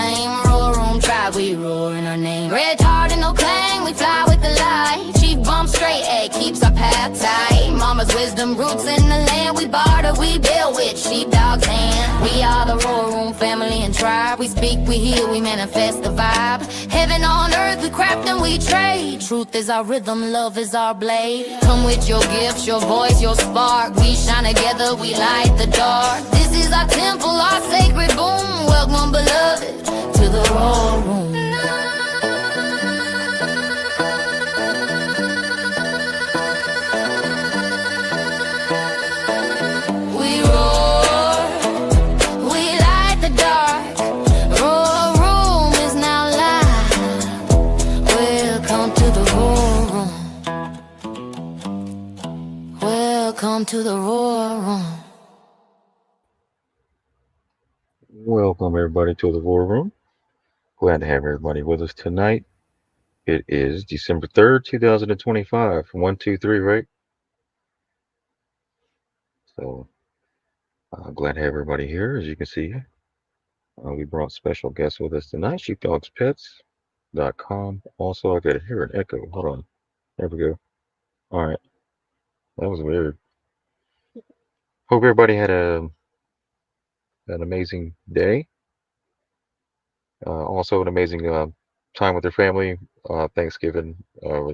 flame. Roar room tribe, we roar in our name. Red Cardinal Clan, we fly with the light. Chief bump straight, egg keeps our path tight. Mama's wisdom roots in the land. We barter, we build with sheepdog's hand. We are the roar room family and tribe. We speak, we heal, we manifest the vibe. Heaven on earth, we craft and we trade. Truth is our rhythm, love is our blade. Come with your gifts, your voice, your spark. We shine together, we light the dark. This is our temple, our sacred boom. Welcome, beloved, to the roar room. We roar, we light the dark. Roar room is now live. Welcome to the roar room. Welcome to the roar room. Welcome everybody to the War Room. Glad to have everybody with us tonight. It is December 3rd, 2025. 1, 2, 3, right? So glad to have everybody here. As you can see, we brought special guests with us tonight. Sheepdogspets.com. Also, I could hear an echo. Hold on. There we go. All right. That was weird. Hope everybody had an amazing day. Also, an amazing time with their family. Thanksgiving over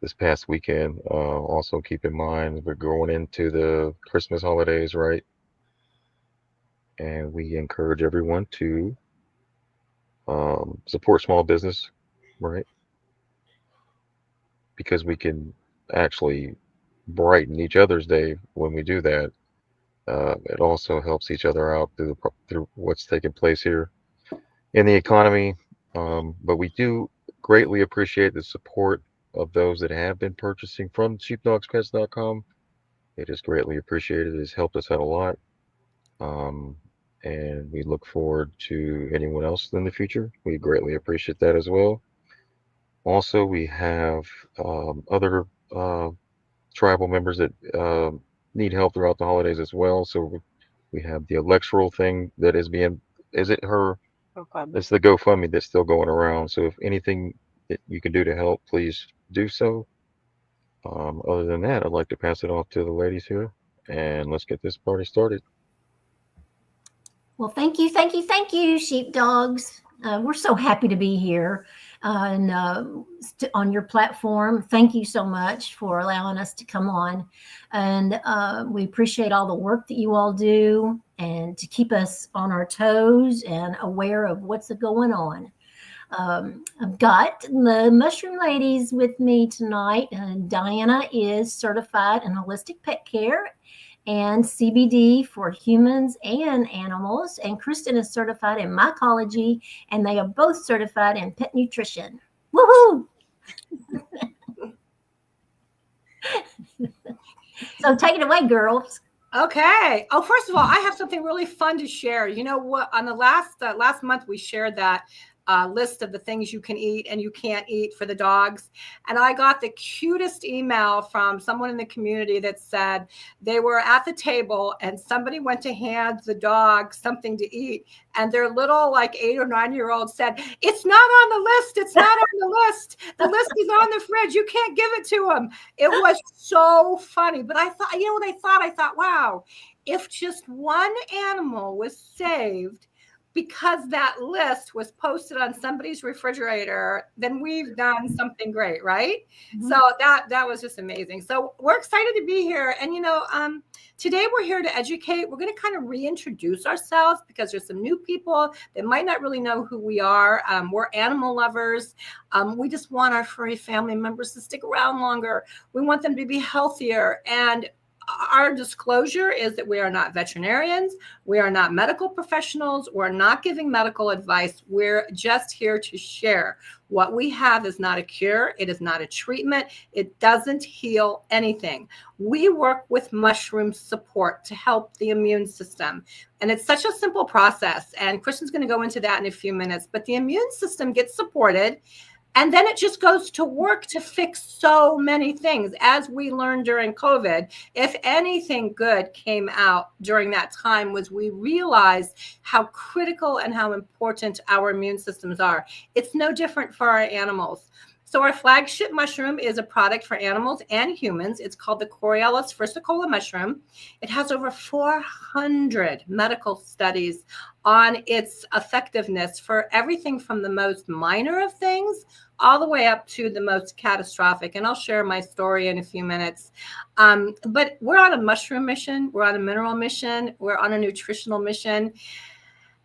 this past weekend. Also, keep in mind we're going into the Christmas holidays, right? And we encourage everyone to support small business, right? Because we can actually brighten each other's day when we do that. It also helps each other out through what's taking place here in the economy. But we do greatly appreciate the support of those that have been purchasing from sheepdogspets.com. It is greatly appreciated. It has helped us out a lot. And we look forward to anyone else in the future. We greatly appreciate that as well. Also, we have other tribal members that need help throughout the holidays as well. So we have the electoral thing that is it her? It's the GoFundMe that's still going around. So if anything that you can do to help, please do so. Other than that, I'd like to pass it off to the ladies here, and let's get this party started. Well, thank you, sheepdogs. We're so happy to be here and on your platform. Thank you so much for allowing us to come on. And we appreciate all the work that you all do and to keep us on our toes and aware of what's going on. I've got the Mushroom Ladies with me tonight. And Dayna is certified in holistic pet care and CBD for humans and animals. And Kristen is certified in mycology, and they are both certified in pet nutrition. Woohoo! So take it away, girls. Okay. Oh, first of all, I have something really fun to share. You know what? On the last month, we shared that list of the things you can eat and you can't eat for the dogs. And I got the cutest email from someone in the community that said they were at the table and somebody went to hand the dog something to eat. And their little 8 or 9-year-old said, "It's not on the list. It's not on the list. The list is on the fridge. You can't give it to him." It was so funny. But I thought, I thought, wow, if just one animal was saved because that list was posted on somebody's refrigerator, then we've done something great, right? Mm-hmm. So that was just amazing. So we're excited to be here. And, today we're here to educate. We're going to kind of reintroduce ourselves because there's some new people that might not really know who we are. We're animal lovers. We just want our furry family members to stick around longer. We want them to be healthier. And our disclosure is that we are not veterinarians. We are not medical professionals. We're not giving medical advice. We're just here to share. What we have is not a cure. It is not a treatment. It doesn't heal anything. We work with mushroom support to help the immune system. And it's such a simple process. And Kristen's going to go into that in a few minutes. But the immune system gets supported. And then it just goes to work to fix so many things. As we learned during COVID, if anything good came out during that time was we realized how critical and how important our immune systems are. It's no different for our animals. So our flagship mushroom is a product for animals and humans. It's called the Coriellus versicolor mushroom. It has over 400 medical studies on its effectiveness for everything from the most minor of things all the way up to the most catastrophic. And I'll share my story in a few minutes. But we're on a mushroom mission. We're on a mineral mission. We're on a nutritional mission.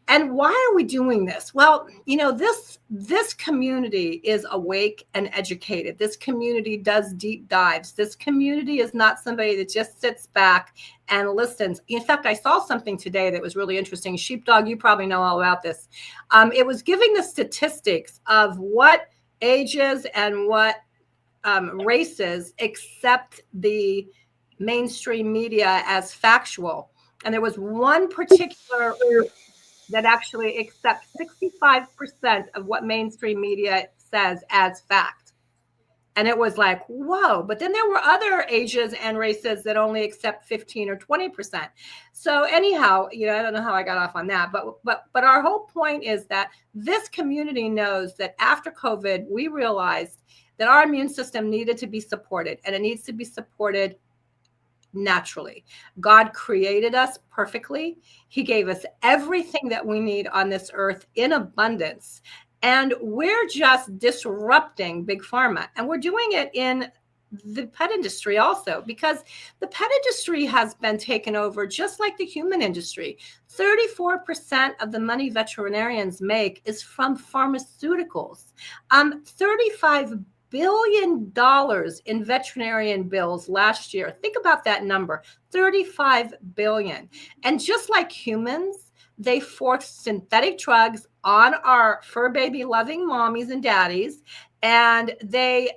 And why are we doing this? Well, you know, this community is awake and educated. This community does deep dives. This community is not somebody that just sits back and listens. In fact, I saw something today that was really interesting. Sheepdog, you probably know all about this. It was giving the statistics of what ages and what races accept the mainstream media as factual. And there was one particular that actually accepts 65% of what mainstream media says as fact. And it was like, whoa. But then there were other ages and races that only accept 15 or 20%. So anyhow, you know, I don't know how I got off on that, but our whole point is that this community knows that after COVID, we realized that our immune system needed to be supported, and it needs to be supported naturally. God created us perfectly. He gave us everything that we need on this earth in abundance. And we're just disrupting big pharma. And we're doing it in the pet industry also, because the pet industry has been taken over just like the human industry. 34% of the money veterinarians make is from pharmaceuticals. $35 billion in veterinarian bills last year. Think about that number, 35 billion. And just like humans, they force synthetic drugs on our baby loving mommies and daddies, and they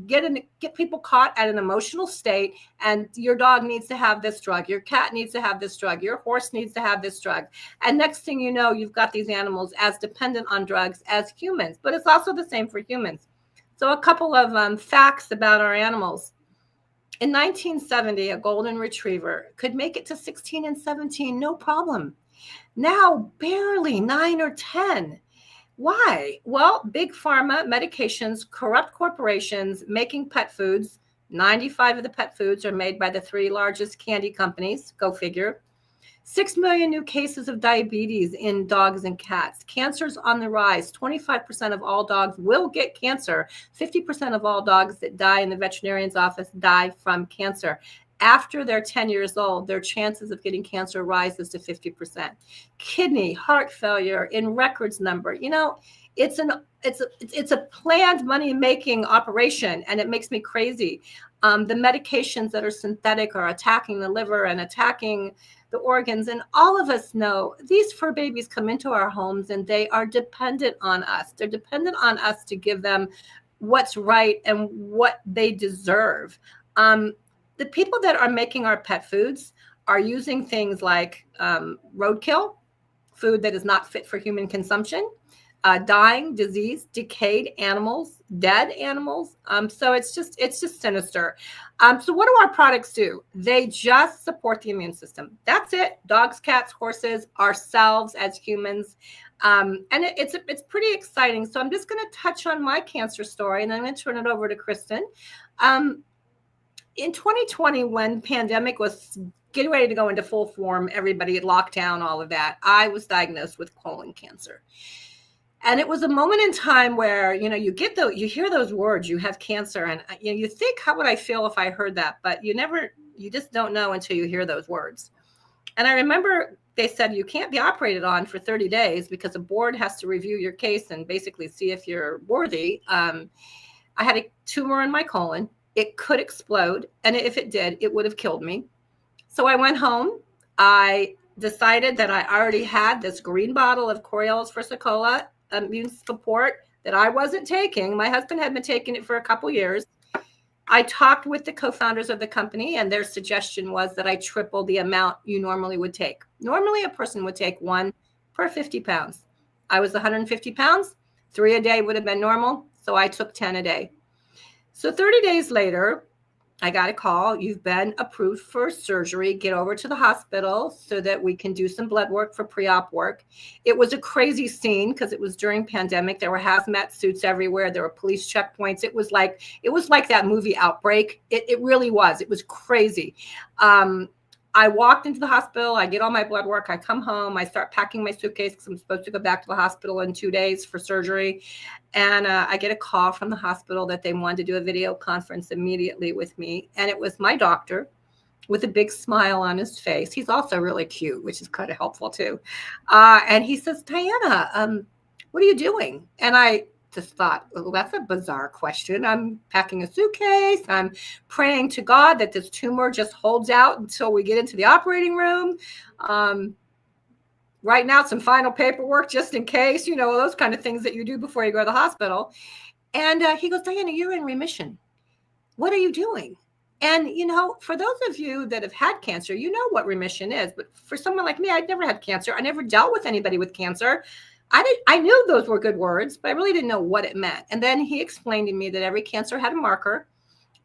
get people caught at an emotional state, and your dog needs to have this drug, your cat needs to have this drug, your horse needs to have this drug. And next thing you know, you've got these animals as dependent on drugs as humans, but it's also the same for humans. So a couple of facts about our animals. In 1970, a golden retriever could make it to 16 and 17, no problem. Now, barely 9 or 10. Why? Well, big pharma, medications, corrupt corporations making pet foods. 95 of the pet foods are made by the 3 largest candy companies. Go figure. 6 million new cases of diabetes in dogs and cats. Cancer's on the rise. 25% of all dogs will get cancer. 50% of all dogs that die in the veterinarian's office die from cancer. After they're 10 years old, their chances of getting cancer rises to 50%. Kidney, heart failure in records number. You know, it's a planned money-making operation, and it makes me crazy. The medications that are synthetic are attacking the liver and attacking the organs. And all of us know these fur babies come into our homes and they are dependent on us. They're dependent on us to give them what's right and what they deserve. The people that are making our pet foods are using things like roadkill, food that is not fit for human consumption, dying, disease, decayed animals, dead animals. So it's just sinister. So what do our products do? They just support the immune system. That's it. Dogs, cats, horses, ourselves as humans. And it's pretty exciting. So I'm just going to touch on my cancer story, and then I'm going to turn it over to Kristen. In 2020, when pandemic was getting ready to go into full form, everybody had locked down, all of that, I was diagnosed with colon cancer. And it was a moment in time where, you know, you hear those words, you have cancer, and you think, how would I feel if I heard that? But you just don't know until you hear those words. And I remember they said you can't be operated on for 30 days because a board has to review your case and basically see if you're worthy. I had a tumor in my colon. It could explode. And if it did, it would have killed me. So I went home. I decided that I already had this green bottle of Coriellus versicolor immune support that I wasn't taking. My husband had been taking it for a couple years. I talked with the co-founders of the company, and their suggestion was that I triple the amount you normally would take. Normally, a person would take 1 per 50 pounds. I was 150 pounds. 3 a day would have been normal. So I took 10 a day. So 30 days later, I got a call. You've been approved for surgery. Get over to the hospital so that we can do some blood work for pre-op work. It was a crazy scene because it was during pandemic. There were hazmat suits everywhere. There were police checkpoints. It was like that movie Outbreak. It really was. It was crazy. I walked into the hospital. I get all my blood work. I come home. I start packing my suitcase because I'm supposed to go back to the hospital in 2 days for surgery. And I get a call from the hospital that they wanted to do a video conference immediately with me. And it was my doctor with a big smile on his face. He's also really cute, which is kind of helpful too. And he says, Dayna, what are you doing? And I just thought, well, that's a bizarre question. I'm packing a suitcase. I'm praying to God that this tumor just holds out until we get into the operating room. Right now, some final paperwork just in case, those kind of things that you do before you go to the hospital. And he goes, Dayna, you're in remission. What are you doing? And, for those of you that have had cancer, you know what remission is. But for someone like me, I'd never had cancer. I never dealt with anybody with cancer. I knew those were good words, but I really didn't know what it meant. And then he explained to me that every cancer had a marker.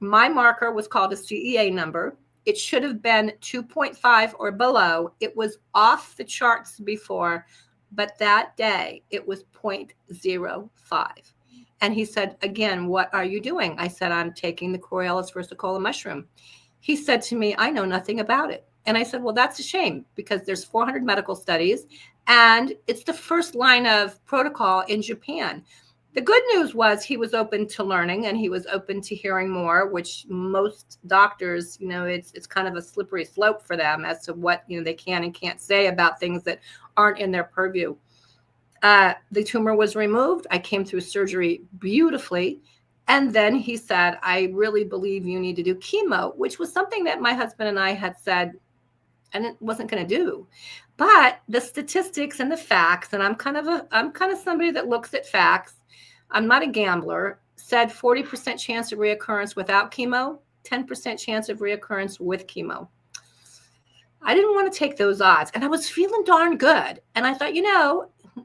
My marker was called a CEA number. It should have been 2.5 or below. It was off the charts before, but that day it was 0.05. And he said, again, what are you doing? I said, I'm taking the Coriolis versicolor mushroom. He said to me, I know nothing about it. And I said, well, that's a shame because there's 400 medical studies and it's the first line of protocol in Japan. The good news was he was open to learning and he was open to hearing more, which most doctors, it's kind of a slippery slope for them as to what, they can and can't say about things that aren't in their purview. The tumor was removed. I came through surgery beautifully. And then he said, I really believe you need to do chemo, which was something that my husband and I had said, and it wasn't going to do. But the statistics and the facts, and I'm kind of somebody that looks at facts. I'm not a gambler. Said 40% chance of reoccurrence without chemo, 10% chance of reoccurrence with chemo. I didn't want to take those odds, and I was feeling darn good. And I thought,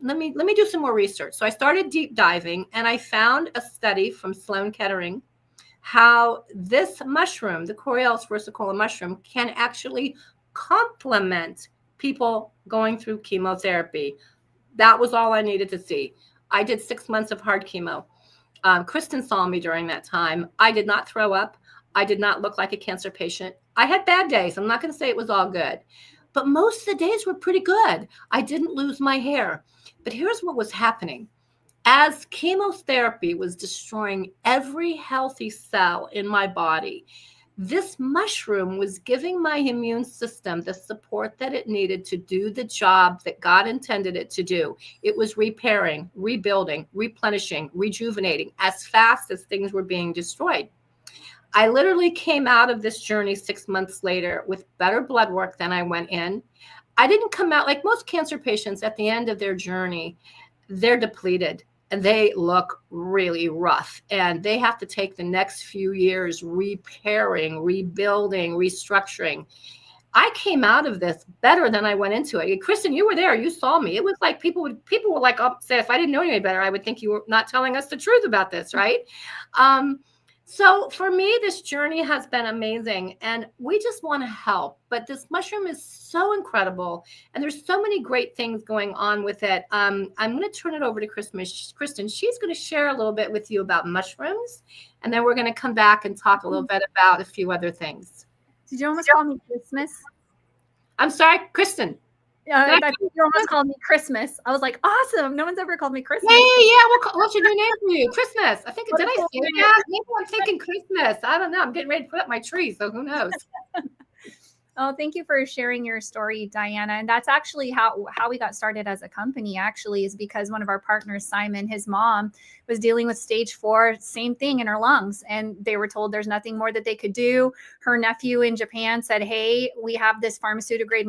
let me do some more research. So I started deep diving, and I found a study from Sloan Kettering how this mushroom, the Coriolis versicolor mushroom, can actually complement people going through chemotherapy. That was all I needed to see. I did 6 months of hard chemo. Kristen saw me during that time. I did not throw up. I did not look like a cancer patient. I had bad days. I'm not going to say it was all good, but most of the days were pretty good. I didn't lose my hair. But here's what was happening. As chemotherapy was destroying every healthy cell in my body, this mushroom was giving my immune system the support that it needed to do the job that God intended it to do. It was repairing, rebuilding, replenishing, rejuvenating as fast as things were being destroyed. I literally came out of this journey 6 months later with better blood work than I went in. I didn't come out like most cancer patients at the end of their journey. They're depleted. And they look really rough. And they have to take the next few years repairing, rebuilding, restructuring. I came out of this better than I went into it. Kristen, you were there. You saw me. It was like people were like upset. If I didn't know any better, I would think you were not telling us the truth about this, right? So for me, this journey has been amazing, and we just want to help. But this mushroom is so incredible, and there's so many great things going on with it. I'm going to turn it over to Kristen. She's going to share a little bit with you about mushrooms, and then we're going to come back and talk a little bit about a few other things. Did you almost call me Christmas? I'm sorry, Kristen. I think you almost called me Christmas. I was like, awesome. No one's ever called me Christmas. Yeah. What's your new name for you? Christmas. I think, did I say that? Maybe I'm thinking Christmas. I don't know. I'm getting ready to put up my tree, so who knows? Oh, thank you for sharing your story, Dayna. And that's actually how we got started as a company, actually, is because one of our partners, Simon, his mom, was dealing with stage 4, same thing in her lungs. And they were told there's nothing more that they could do. Her nephew in Japan said, hey, we have this pharmaceutical grade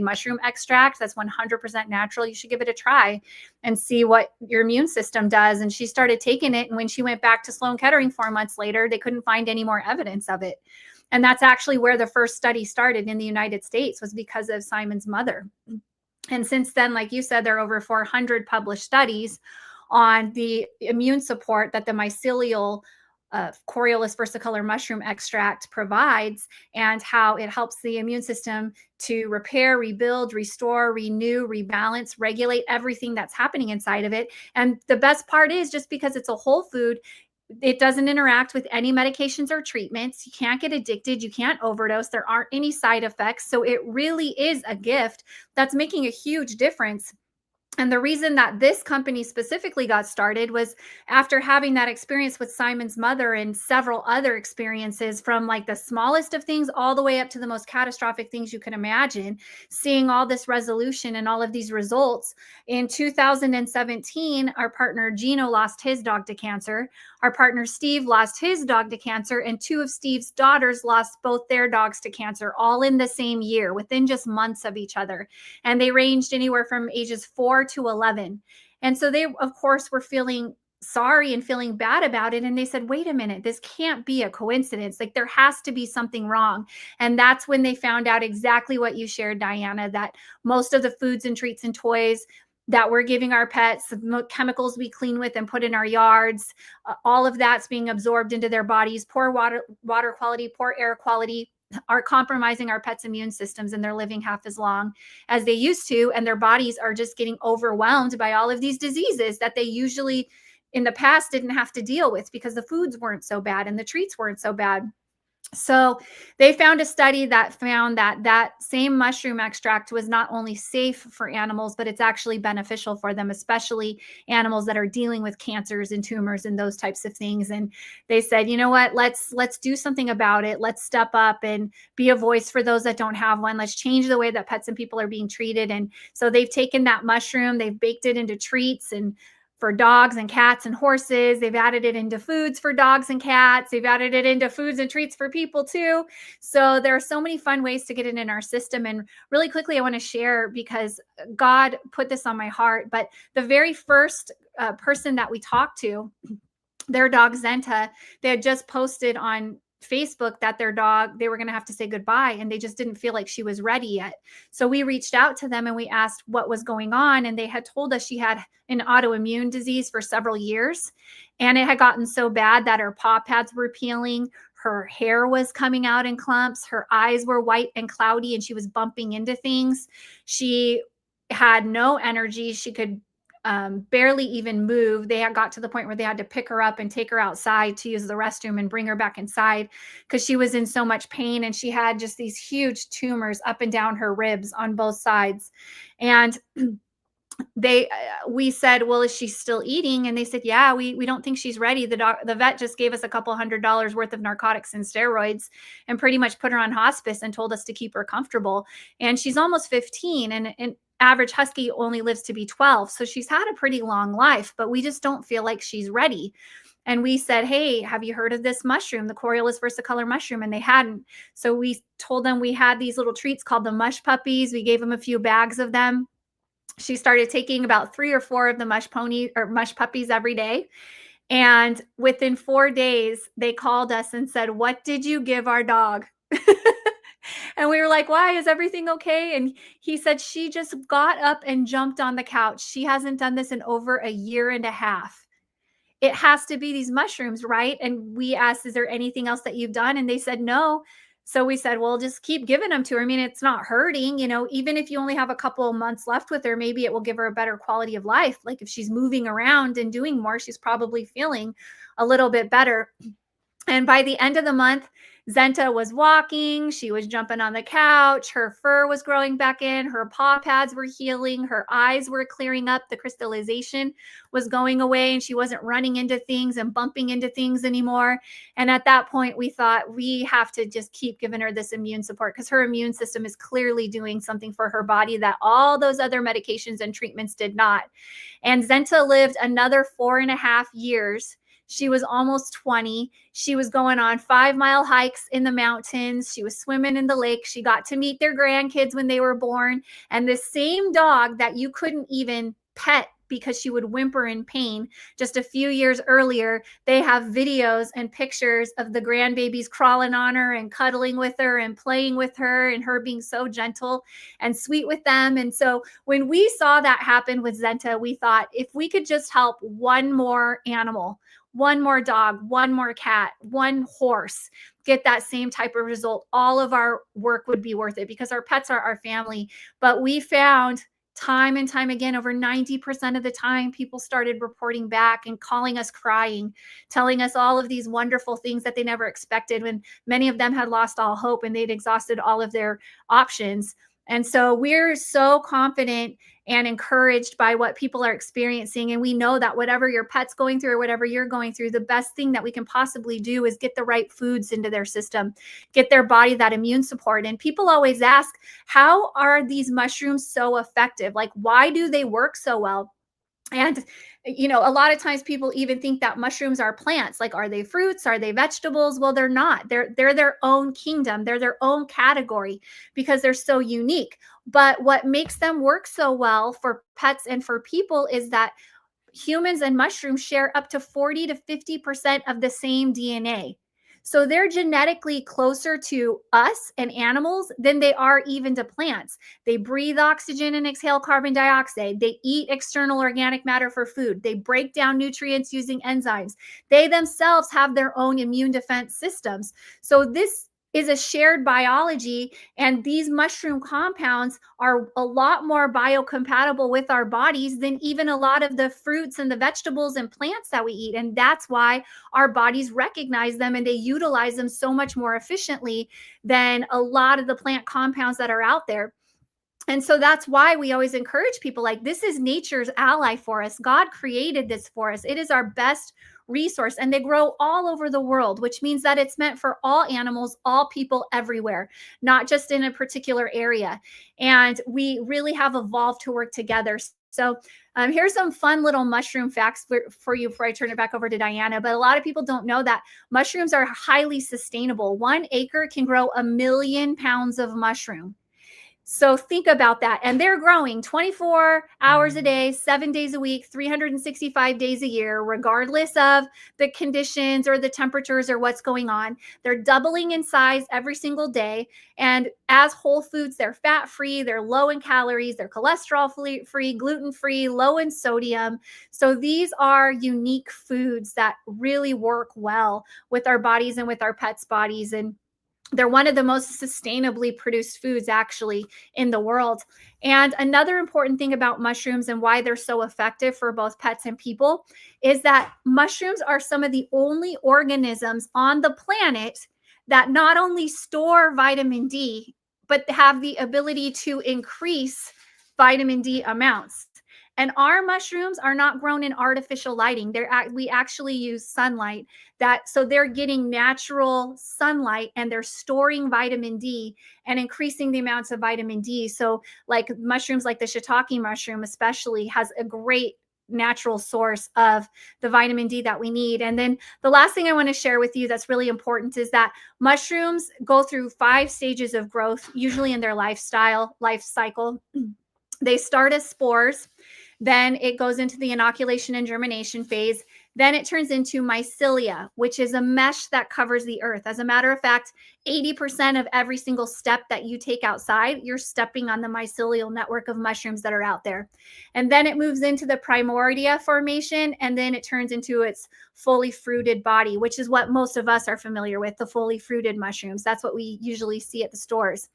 mushroom extract that's 100% natural. You should give it a try and see what your immune system does. And she started taking it. And when she went back to Sloan Kettering 4 months later, they couldn't find any more evidence of it. And that's actually where the first study started in the United States, was because of Simon's mother. And since then, like you said, there are over 400 published studies on the immune support that the mycelial Coriolis versicolor mushroom extract provides, and how it helps the immune system to repair, rebuild, restore, renew, rebalance, regulate everything that's happening inside of it. And the best part is, just because it's a whole food, it doesn't interact with any medications or treatments. You can't get addicted. You can't overdose. There aren't any side effects. So it really is a gift that's making a huge difference. And the reason that this company specifically got started was after having that experience with Simon's mother and several other experiences, from like the smallest of things all the way up to the most catastrophic things you can imagine, seeing all this resolution and all of these results. In 2017, our partner Gino lost his dog to cancer. Our partner Steve lost his dog to cancer, and 2 of Steve's daughters lost both their dogs to cancer, all in the same year, within just months of each other. And they ranged anywhere from ages 4 to 11. And so they, of course, were feeling sorry and feeling bad about it. And they said, wait a minute, this can't be a coincidence. Like, there has to be something wrong. And that's when they found out exactly what you shared, Dayna, that most of the foods and treats and toys that we're giving our pets, the chemicals we clean with and put in our yards, all of that's being absorbed into their bodies. Poor water quality, poor air quality are compromising our pets' immune systems, and they're living half as long as they used to. And their bodies are just getting overwhelmed by all of these diseases that they usually in the past didn't have to deal with, because the foods weren't so bad and the treats weren't so bad. So they found a study that found that that same mushroom extract was not only safe for animals, but it's actually beneficial for them, especially animals that are dealing with cancers and tumors and those types of things. And they said, you know what, let's do something about it. Let's step up and be a voice for those that don't have one. Let's change the way that pets and people are being treated. And so they've taken that mushroom, they've baked it into treats and for dogs and cats and horses. They've added it into foods for dogs and cats. They've added it into foods and treats for people too. So there are so many fun ways to get it in our system. And really quickly, I want to share, because God put this on my heart, but the very first person that we talked to, their dog Zenta, they had just posted on Facebook that their dog, they were going to have to say goodbye, and they just didn't feel like she was ready yet. So we reached out to them and we asked what was going on. And they had told us she had an autoimmune disease for several years. And it had gotten so bad that her paw pads were peeling. Her hair was coming out in clumps. Her eyes were white and cloudy, and she was bumping into things. She had no energy. She could barely even move. They had got to the point where they had to pick her up and take her outside to use the restroom and bring her back inside, because she was in so much pain. And she had just these huge tumors up and down her ribs on both sides. And we said, well, is she still eating? And they said, yeah, we don't think she's ready. The vet just gave us a couple $100 worth of narcotics and steroids and pretty much put her on hospice and told us to keep her comfortable. And she's almost 15, and average husky only lives to be 12. So she's had a pretty long life, but we just don't feel like she's ready. And we said, hey, have you heard of this mushroom, the Coriolis versicolor mushroom? And they hadn't. So we told them we had these little treats called the mush puppies. We gave them a few bags of them. She started taking about 3 or 4 of the mush puppies every day. And within 4 days, they called us and said, what did you give our dog? And we were like, why? Is everything okay? And he said, she just got up and jumped on the couch. She hasn't done this in over a year and a half. It has to be these mushrooms, right? And we asked, is there anything else that you've done? And they said, no. So we said, well, just keep giving them to her. I mean, it's not hurting, even if you only have a couple of months left with her, maybe it will give her a better quality of life. Like if she's moving around and doing more, she's probably feeling a little bit better. And by the end of the month, Zenta was walking. She was jumping on the couch. Her fur was growing back in. Her paw pads were healing. Her eyes were clearing up. The crystallization was going away, and she wasn't running into things and bumping into things anymore. And at that point, we thought we have to just keep giving her this immune support, because her immune system is clearly doing something for her body that all those other medications and treatments did not. And Zenta lived another 4.5 years. She was almost 20. She was going on 5-mile hikes in the mountains. She was swimming in the lake. She got to meet their grandkids when they were born. And the same dog that you couldn't even pet because she would whimper in pain. Just a few years earlier, they have videos and pictures of the grandbabies crawling on her and cuddling with her and playing with her, and her being so gentle and sweet with them. And so when we saw that happen with Zenta, we thought, if we could just help one more animal, one more dog, one more cat, one horse get that same type of result, all of our work would be worth it, because our pets are our family. But we found time and time again, over 90% of the time, people started reporting back and calling us crying, telling us all of these wonderful things that they never expected, when many of them had lost all hope and they'd exhausted all of their options. And so we're so confident and encouraged by what people are experiencing. And we know that whatever your pet's going through or whatever you're going through, the best thing that we can possibly do is get the right foods into their system, get their body that immune support. And people always ask, how are these mushrooms so effective? Like, why do they work so well? And, a lot of times people even think that mushrooms are plants. Like, are they fruits? Are they vegetables? Well, they're not. They're their own kingdom. They're their own category because they're so unique. But what makes them work so well for pets and for people is that humans and mushrooms share up to 40 to 50% of the same DNA. So they're genetically closer to us and animals than they are even to plants. They breathe oxygen and exhale carbon dioxide. They eat external organic matter for food. They break down nutrients using enzymes. They themselves have their own immune defense systems. So this is a shared biology, and these mushroom compounds are a lot more biocompatible with our bodies than even a lot of the fruits and the vegetables and plants that we eat. And that's why our bodies recognize them and they utilize them so much more efficiently than a lot of the plant compounds that are out there. And so that's why we always encourage people, like, this is nature's ally for us. God created this for us. It is our best resource, and they grow all over the world, which means that it's meant for all animals, all people, everywhere, not just in a particular area. And we really have evolved to work together. So here's some fun little mushroom facts for you before I turn it back over to Dayna. But a lot of people don't know that mushrooms are highly sustainable. 1 acre can grow 1 million pounds of mushroom. So think about that. And they're growing 24 hours a day, 7 days a week, 365 days a year, regardless of the conditions or the temperatures or what's going on. They're doubling in size every single day. And as whole foods, they're fat-free, they're low in calories, they're cholesterol-free, gluten-free, low in sodium. So these are unique foods that really work well with our bodies and with our pets' bodies. And they're one of the most sustainably produced foods actually in the world. And another important thing about mushrooms and why they're so effective for both pets and people is that mushrooms are some of the only organisms on the planet that not only store vitamin D, but have the ability to increase vitamin D amounts. And our mushrooms are not grown in artificial lighting. We actually use sunlight, so they're getting natural sunlight and they're storing vitamin D and increasing the amounts of vitamin D. So like mushrooms like the shiitake mushroom especially has a great natural source of the vitamin D that we need. And then the last thing I want to share with you that's really important is that mushrooms go through 5 stages of growth, usually in their life cycle. They start as spores. Then it goes into the inoculation and germination phase. Then it turns into mycelia, which is a mesh that covers the earth. As a matter of fact, 80% of every single step that you take outside, you're stepping on the mycelial network of mushrooms that are out there. And then it moves into the primordia formation, and then it turns into its fully fruited body, which is what most of us are familiar with, the fully fruited mushrooms. That's what we usually see at the stores.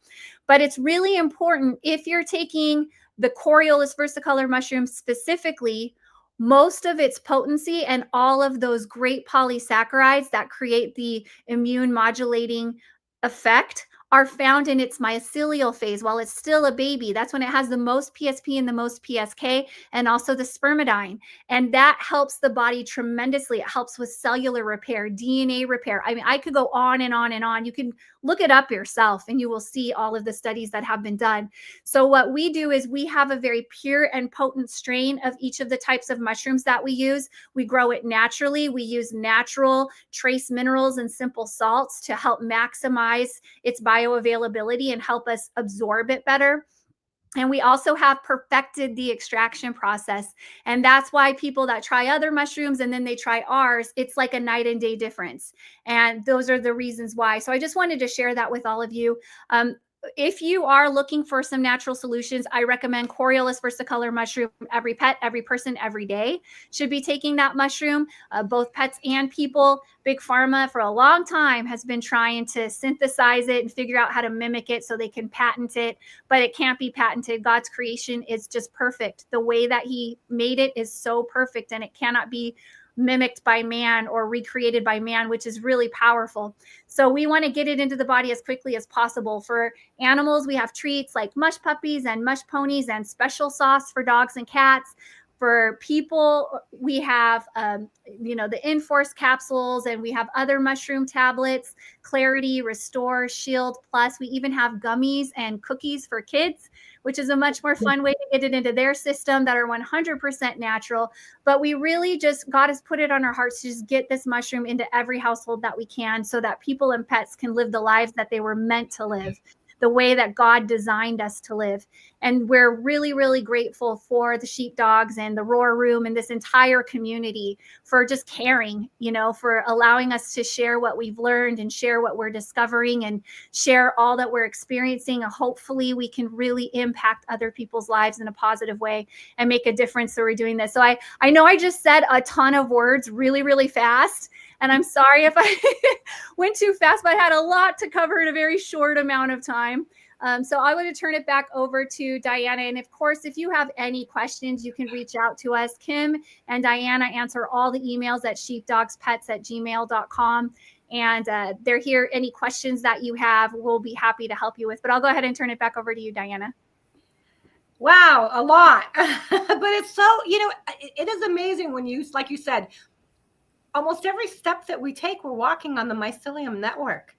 But it's really important if you're taking the Coriolis versicolor mushroom specifically, most of its potency and all of those great polysaccharides that create the immune modulating effect are found in its mycelial phase while it's still a baby. That's when it has the most PSP and the most PSK, and also the spermidine. And that helps the body tremendously. It helps with cellular repair, DNA repair. I mean, I could go on and on and on. You can look it up yourself and you will see all of the studies that have been done. So what we do is we have a very pure and potent strain of each of the types of mushrooms that we use. We grow it naturally. We use natural trace minerals and simple salts to help maximize its bioavailability and help us absorb it better. And we also have perfected the extraction process. And that's why people that try other mushrooms and then they try ours, it's like a night and day difference. And those are the reasons why. So I just wanted to share that with all of you. If you are looking for some natural solutions, I recommend Coriolus versicolor mushroom. Every pet, every person, every day should be taking that mushroom, both pets and people. Big Pharma for a long time has been trying to synthesize it and figure out how to mimic it so they can patent it, but it can't be patented. God's creation is just perfect. The way that he made it is so perfect, and it cannot be mimicked by man or recreated by man, which is really powerful. So we want to get it into the body as quickly as possible. For animals, we have treats like mush puppies and mush ponies and special sauce for dogs and cats. For people, we have, the Enforce capsules, and we have other mushroom tablets, Clarity, Restore, Shield Plus. We even have gummies and cookies for kids, which is a much more fun way to get it into their system, that are 100% natural. But we really just, God has put it on our hearts to just get this mushroom into every household that we can, so that people and pets can live the lives that they were meant to live, the way that God designed us to live. And we're really, really grateful for the sheepdogs and the Roar Room and this entire community for just caring, for allowing us to share what we've learned and share what we're discovering and share all that we're experiencing. And hopefully we can really impact other people's lives in a positive way and make a difference. So we're doing this. So I know I just said a ton of words really, really fast. And I'm sorry if I went too fast, but I had a lot to cover in a very short amount of time. So I want to turn it back over to Dayna. And of course, if you have any questions, you can reach out to us. Kim and Dayna answer all the emails at sheepdogspets@gmail.com. And they're here. Any questions that you have, we'll be happy to help you with. But I'll go ahead and turn it back over to you, Dayna. Wow, a lot. But it's so, it is amazing when you, like you said, almost every step that we take, we're walking on the mycelium network.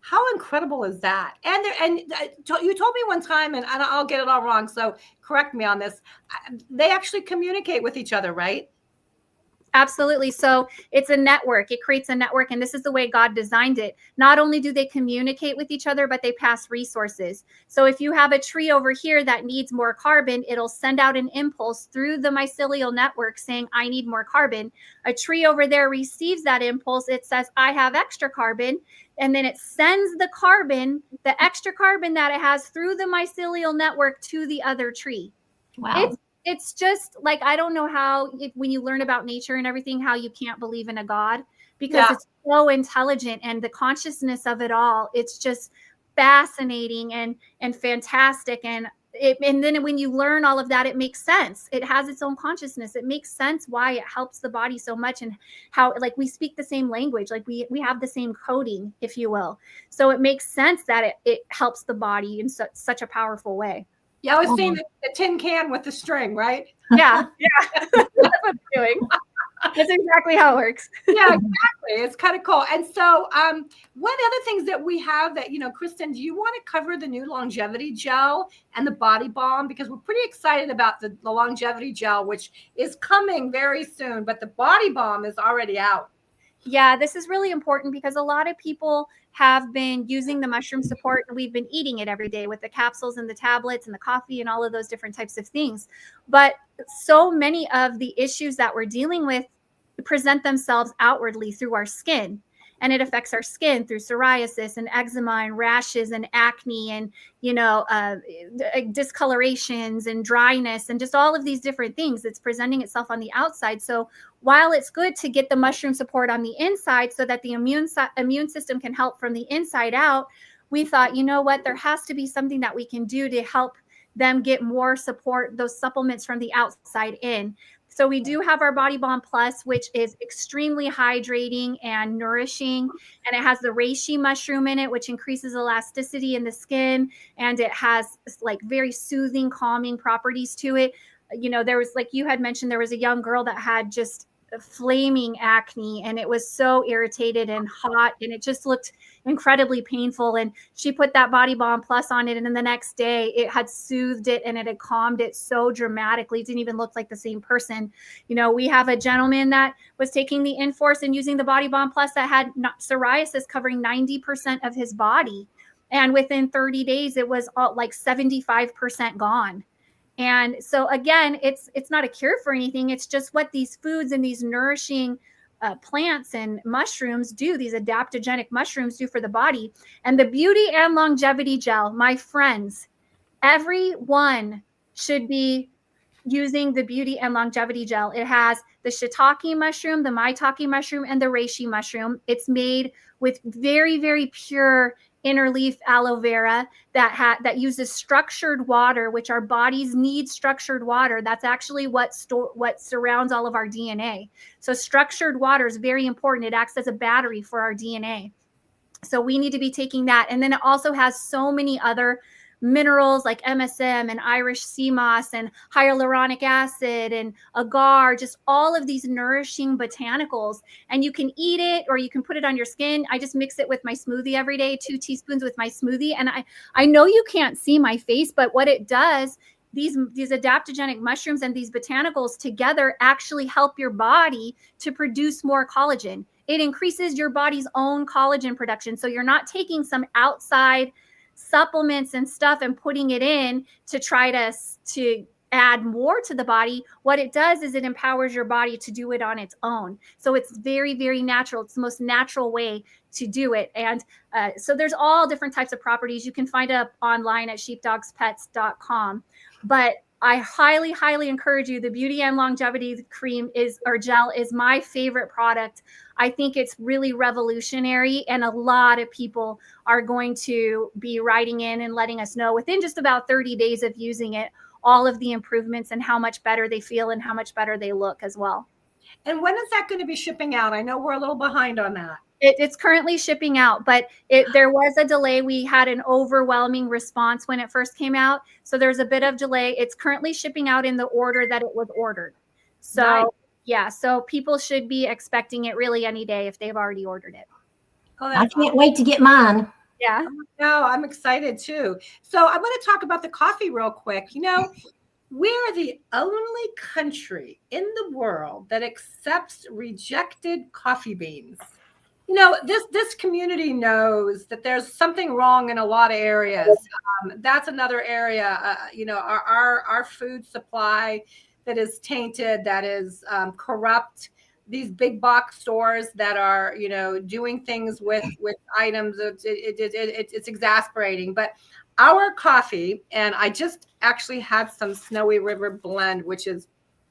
How incredible is that? And you told me one time, and I'll get it all wrong, so correct me on this, they actually communicate with each other, right? Absolutely. So it's a network. It creates a network. And this is the way God designed it. Not only do they communicate with each other, but they pass resources. So if you have a tree over here that needs more carbon, it'll send out an impulse through the mycelial network saying, I need more carbon. A tree over there receives that impulse. It says, I have extra carbon. And then it sends the carbon, the extra carbon that it has, through the mycelial network to the other tree. Wow. It's just like, I don't know how, when you learn about nature and everything, how you can't believe in a God, because it's so intelligent, and the consciousness of it all, it's just fascinating and fantastic. And then when you learn all of that, it makes sense. It has its own consciousness. It makes sense why it helps the body so much, and how, like, we speak the same language, like we have the same coding, if you will. So it makes sense that it helps the body in such a powerful way. Yeah, I was seeing the tin can with the string, right? Yeah. That's what I'm doing. That's exactly how it works. Yeah, exactly. It's kind of cool. And so one other things that we have that, Kristen, do you want to cover the new longevity gel and the body balm? Because we're pretty excited about the longevity gel, which is coming very soon, but the body balm is already out. Yeah, this is really important because a lot of people have been using the mushroom support, and we've been eating it every day with the capsules and the tablets and the coffee and all of those different types of things. But so many of the issues that we're dealing with present themselves outwardly through our skin. And it affects our skin through psoriasis and eczema and rashes and acne and, discolorations and dryness and just all of these different things. It's presenting itself on the outside. So while it's good to get the mushroom support on the inside so that the immune system can help from the inside out, we thought, you know what, there has to be something that we can do to help them get more support, those supplements from the outside in. So we do have our Body Balm Plus, which is extremely hydrating and nourishing. And it has the reishi mushroom in it, which increases elasticity in the skin. And it has like very soothing, calming properties to it. There was, like you had mentioned, there was a young girl that had just flaming acne, and it was so irritated and hot, and it just looked incredibly painful. And she put that Body Balm Plus on it, and then the next day it had soothed it and it had calmed it so dramatically. It didn't even look like the same person. We have a gentleman that was taking the Enforce and using the Body Balm Plus that had psoriasis covering 90% of his body. And within 30 days, it was all, like 75% gone. And so again, it's not a cure for anything. It's just what these foods and these nourishing plants and mushrooms do, these adaptogenic mushrooms do for the body. And the Beauty and Longevity Gel, my friends, everyone should be using the Beauty and Longevity Gel. It has the shiitake mushroom, the maitake mushroom, and the reishi mushroom. It's made with very, very pure interleaf aloe vera that uses structured water, which our bodies need structured water. That's actually what surrounds all of our DNA. So structured water is very important. It acts as a battery for our DNA. So we need to be taking that. And then it also has so many other minerals like MSM and Irish sea moss and hyaluronic acid and agar, just all of these nourishing botanicals. And you can eat it or you can put it on your skin. I just mix it with my smoothie every day, 2 teaspoons with my smoothie. And I know you can't see my face, but what it does, these adaptogenic mushrooms and these botanicals together actually help your body to produce more collagen. It increases your body's own collagen production. So you're not taking some outside supplements and stuff and putting it in to try to add more to the body. What it does is it empowers your body to do it on its own. So it's very, very natural. It's the most natural way to do it. And so there's all different types of properties. You can find it up online at sheepdogspets.com. But I highly, highly encourage you. The Beauty and Longevity gel is my favorite product. I think it's really revolutionary, and a lot of people are going to be writing in and letting us know within just about 30 days of using it, all of the improvements and how much better they feel and how much better they look as well. And when is that going to be shipping out? I know we're a little behind on that. It's currently shipping out, but there was a delay. We had an overwhelming response when it first came out. So there's a bit of delay. It's currently shipping out in the order that it was ordered. So nice. Yeah, so people should be expecting it really any day if they've already ordered it. Oh, I can't wait to get mine. Yeah. No, I'm excited too. So I want to talk about the coffee real quick. You know, we're the only country in the world that accepts rejected coffee beans. You know, this community knows that there's something wrong in a lot of areas. That's another area, you know, our food supply that is tainted, that is corrupt. These big box stores that are, you know, doing things with items, it's exasperating. But our coffee, and I just actually had some Snowy River blend, which is,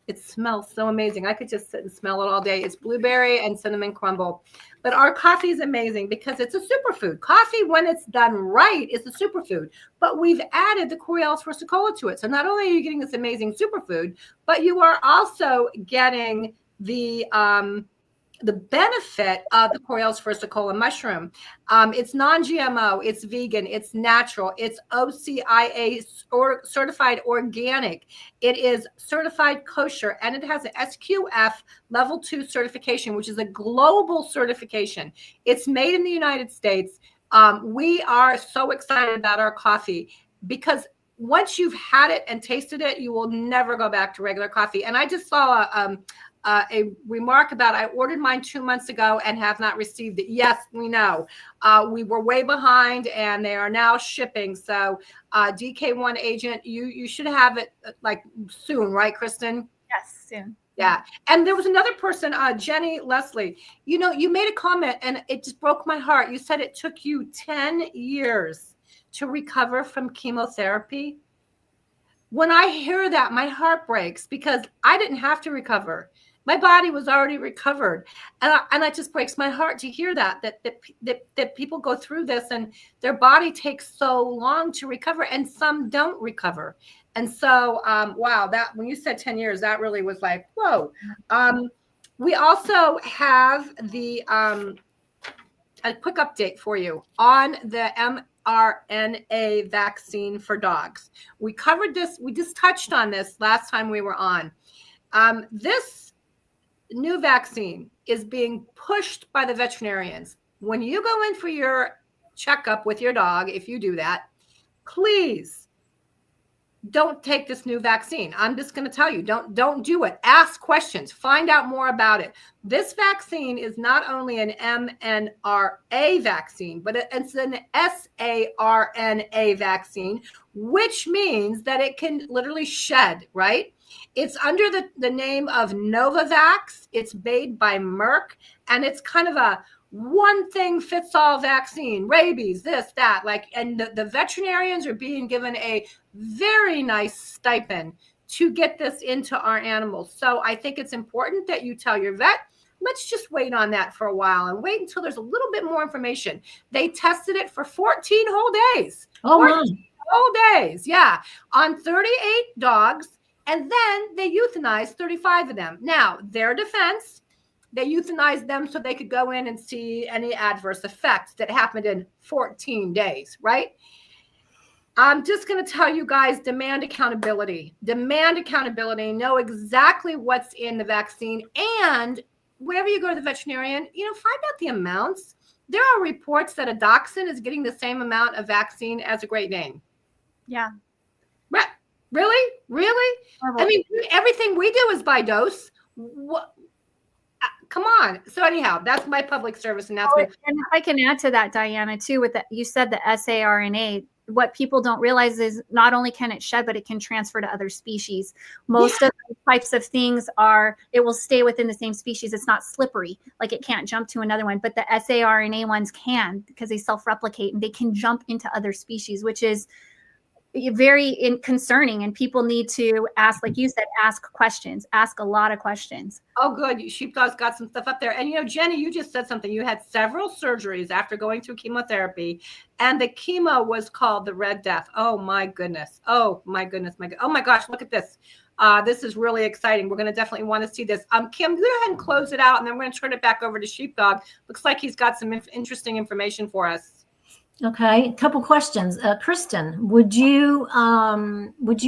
it smells so amazing. I could just sit and smell it all day. It's blueberry and cinnamon crumble. But our coffee is amazing because it's a superfood. Coffee, when it's done right, is a superfood. But we've added the Coriolis versicolor to it. So not only are you getting this amazing superfood, but you are also getting the benefit of the Coriolis versicolor mushroom. It's non-GMO, it's vegan, it's natural, it's OCIA certified organic, it is certified kosher, and it has an SQF level 2 certification, which is a global certification. It's made in the United States. We are so excited about our coffee because once you've had it and tasted it, you will never go back to regular coffee. And I just saw a remark about, I ordered mine 2 months ago and have not received it. Yes, we know. We were way behind and they are now shipping. So DK1 agent, you should have it like soon, right, Kristen? Yes, soon. Yeah. And there was another person, Jenny Leslie, you know, you made a comment and it just broke my heart. You said it took you 10 years to recover from chemotherapy. When I hear that, my heart breaks because I didn't have to recover. My body was already recovered. And it just breaks my heart to hear that people go through this and their body takes so long to recover and some don't recover. And so, wow, that when you said 10 years, that really was like, whoa. We also have the a quick update for you on the mRNA vaccine for dogs. We covered this. We just touched on this last time we were on. This new vaccine is being pushed by the veterinarians. When you go in for your checkup with your dog, if you do that, please don't take this new vaccine. I'm just going to tell you, don't do it. Ask questions, find out more about it. This vaccine is not only an mRNA vaccine, but it's an saRNA vaccine, which means that it can literally shed, right? It's under the name of Novavax. It's made by Merck, and it's kind of a one thing fits all vaccine, rabies, this, that, like, and the veterinarians are being given a very nice stipend to get this into our animals. So I think it's important that you tell your vet, let's just wait on that for a while and wait until there's a little bit more information. They tested it for 14 whole days. Oh, 14 my. whole days, yeah, on 38 dogs, and then they euthanized 35 of them. Now, their defense, they euthanized them so they could go in and see any adverse effects that happened in 14 days, right? I'm just going to tell you guys, demand accountability. Demand accountability. Know exactly what's in the vaccine. And whenever you go to the veterinarian, find out the amounts. There are reports that a dachshund is getting the same amount of vaccine as a Great Dane. Yeah. Really? Really? I mean, everything we do is by dose. What? Come on. So anyhow, that's my public service announcement. And if I can add to that, Dayna, too, with you said the saRNA, what people don't realize is not only can it shed, but it can transfer to other species. Most of the types of things it will stay within the same species. It's not slippery, like it can't jump to another one, but the saRNA ones can, because they self-replicate and they can jump into other species, which is very concerning, and people need to ask, like you said, ask questions, ask a lot of questions. Oh, good. Sheepdog's got some stuff up there. And Jenny, you just said something. You had several surgeries after going through chemotherapy, and the chemo was called the Red Death. Oh my goodness. Oh my goodness. Oh my gosh. Look at this. This is really exciting. We're going to definitely want to see this. Kim, go ahead and close it out, and then we're going to turn it back over to Sheepdog. Looks like he's got some interesting information for us. Okay, a couple questions. Kristen, would you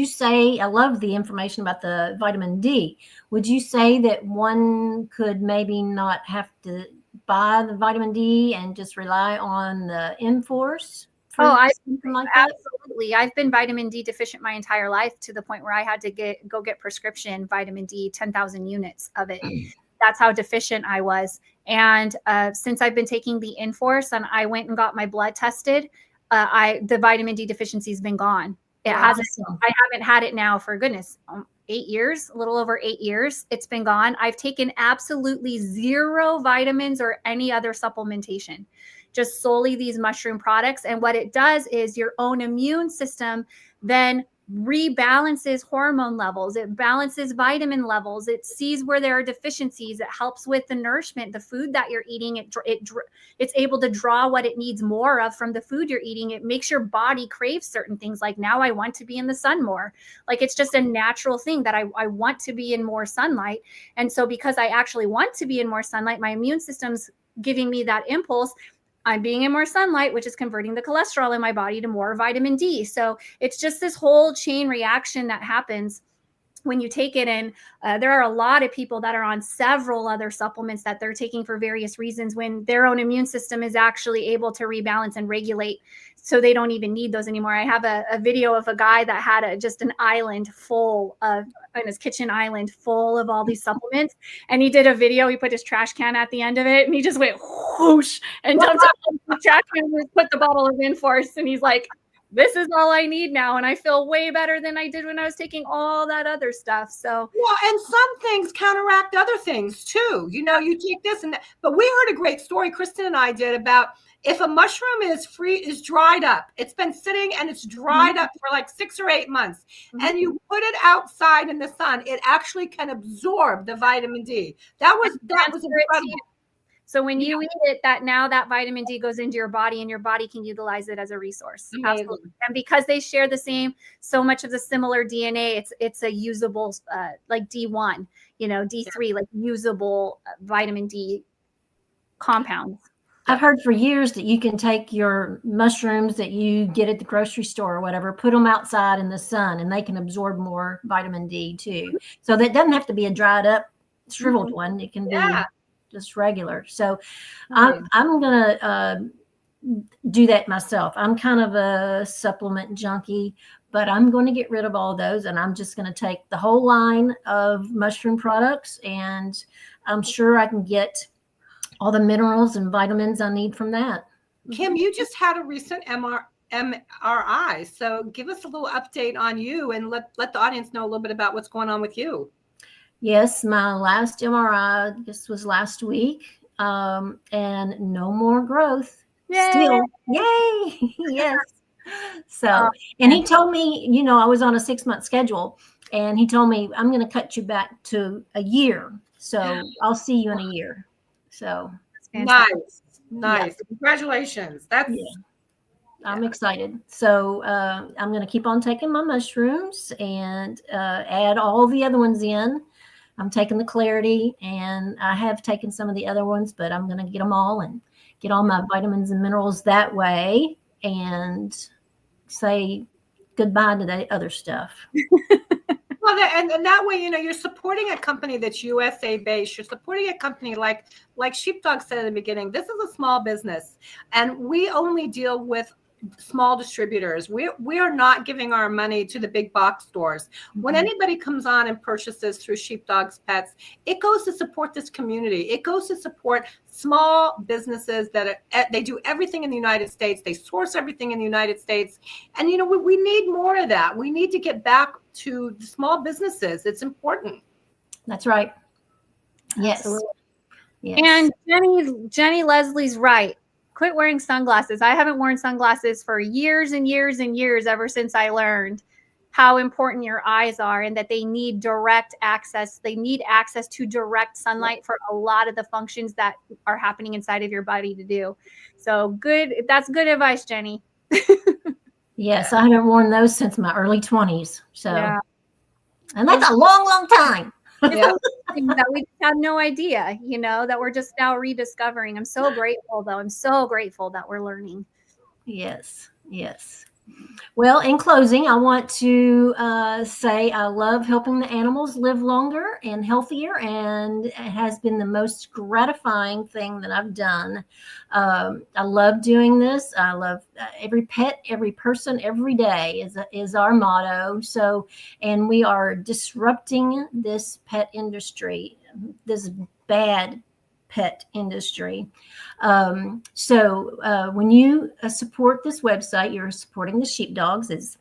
say, I love the information about the vitamin D. Would you say that one could maybe not have to buy the vitamin D and just rely on the Enforce? Absolutely. I've been vitamin D deficient my entire life, to the point where I had to go get prescription vitamin D, 10,000 units of it. That's how deficient I was. And since I've been taking the Enforce, and I went and got my blood tested, the vitamin D deficiency has been gone. It hasn't. I haven't had it now for, goodness, 8 years, a little over 8 years. It's been gone. I've taken absolutely zero vitamins or any other supplementation, just solely these mushroom products. And what it does is your own immune system then rebalances hormone levels. It balances vitamin levels. It sees where there are deficiencies. It helps with the nourishment, the food that you're eating. It's able to draw what it needs more of from the food you're eating. It makes your body crave certain things. Like, now I want to be in the sun more. Like, it's just a natural thing that I want to be in more sunlight. And so because I actually want to be in more sunlight, my immune system's giving me that impulse. I'm being in more sunlight, which is converting the cholesterol in my body to more vitamin D. So it's just this whole chain reaction that happens when you take it. And there are a lot of people that are on several other supplements that they're taking for various reasons, when their own immune system is actually able to rebalance and regulate, so they don't even need those anymore. I have a video of a guy that had just an island full of, in his kitchen island full of all these supplements. And he did a video, he put his trash can at the end of it, and he just went whoosh and dumped it in the trash can and put the bottle of Enforce. And he's like, this is all I need now. And I feel way better than I did when I was taking all that other stuff. So, well, and some things counteract other things too. You take this and that. But we heard a great story, Kristen and I did, about if a mushroom is dried up, it's been sitting and it's dried up for like 6 or 8 months, and you put it outside in the sun, it actually can absorb the vitamin D. That was incredible. So when you eat it, that vitamin D goes into your body, and your body can utilize it as a resource. Absolutely. And because they share so much of the similar DNA, it's a usable, like D1, D3, like usable vitamin D compounds. I've heard for years that you can take your mushrooms that you get at the grocery store or whatever, put them outside in the sun, and they can absorb more vitamin D too. So that doesn't have to be a dried up, shriveled one. It can be just regular. So I'm gonna do that myself. I'm kind of a supplement junkie. but I'm going to get rid of all those, and I'm just going to take the whole line of mushroom products, and I'm sure I can get all the minerals and vitamins I need from that. Kim, you just had a recent MRI. So give us a little update on you and let the audience know a little bit about what's going on with you. Yes, my last MRI, this was last week, and no more growth. Yay! Still, yay! Yes. So, and he told me, you know, I was on a 6-month schedule, and he told me, I'm going to cut you back to a year. So I'll see you in a year. So Nice. Yeah. Congratulations. That's I'm excited. So I'm going to keep on taking my mushrooms and add all the other ones in. I'm taking the Clarity, and I have taken some of the other ones, but I'm going to get them all and get all my vitamins and minerals that way and say goodbye to the other stuff. well, and that way, you know, you're supporting a company that's USA based. You're supporting a company like Sheepdog said in the beginning. This is a small business, and we only deal with small distributors. We are not giving our money to the big box stores. When anybody comes on and purchases through Sheepdog's Pets, it goes to support this community. It goes to support small businesses that they do everything in the United States. They source everything in the United States. And, you know, we need more of that. We need to get back to the small businesses. It's important. That's right. Yes. Absolutely. Yes. And Jenny Leslie's right. Quit wearing sunglasses. I haven't worn sunglasses for years and years and years, ever since I learned how important your eyes are and that they need direct access. They need access to direct sunlight for a lot of the functions that are happening inside of your body to do. So good. That's good advice, Jenny. Yes, I haven't worn those since my early 20s. So, Yeah. and that's a long, long time. Yeah. That we had no idea, you know, that we're just now rediscovering. I'm so grateful, though. I'm so grateful that we're learning. Yes, yes. Well, in closing, I want to say I love helping the animals live longer and healthier, and it has been the most gratifying thing that I've done. I love doing this. I love every pet, every person, every day is our motto. So, and we are disrupting this pet industry, this bad pet industry. So when you support this website, you're supporting the sheepdogs, as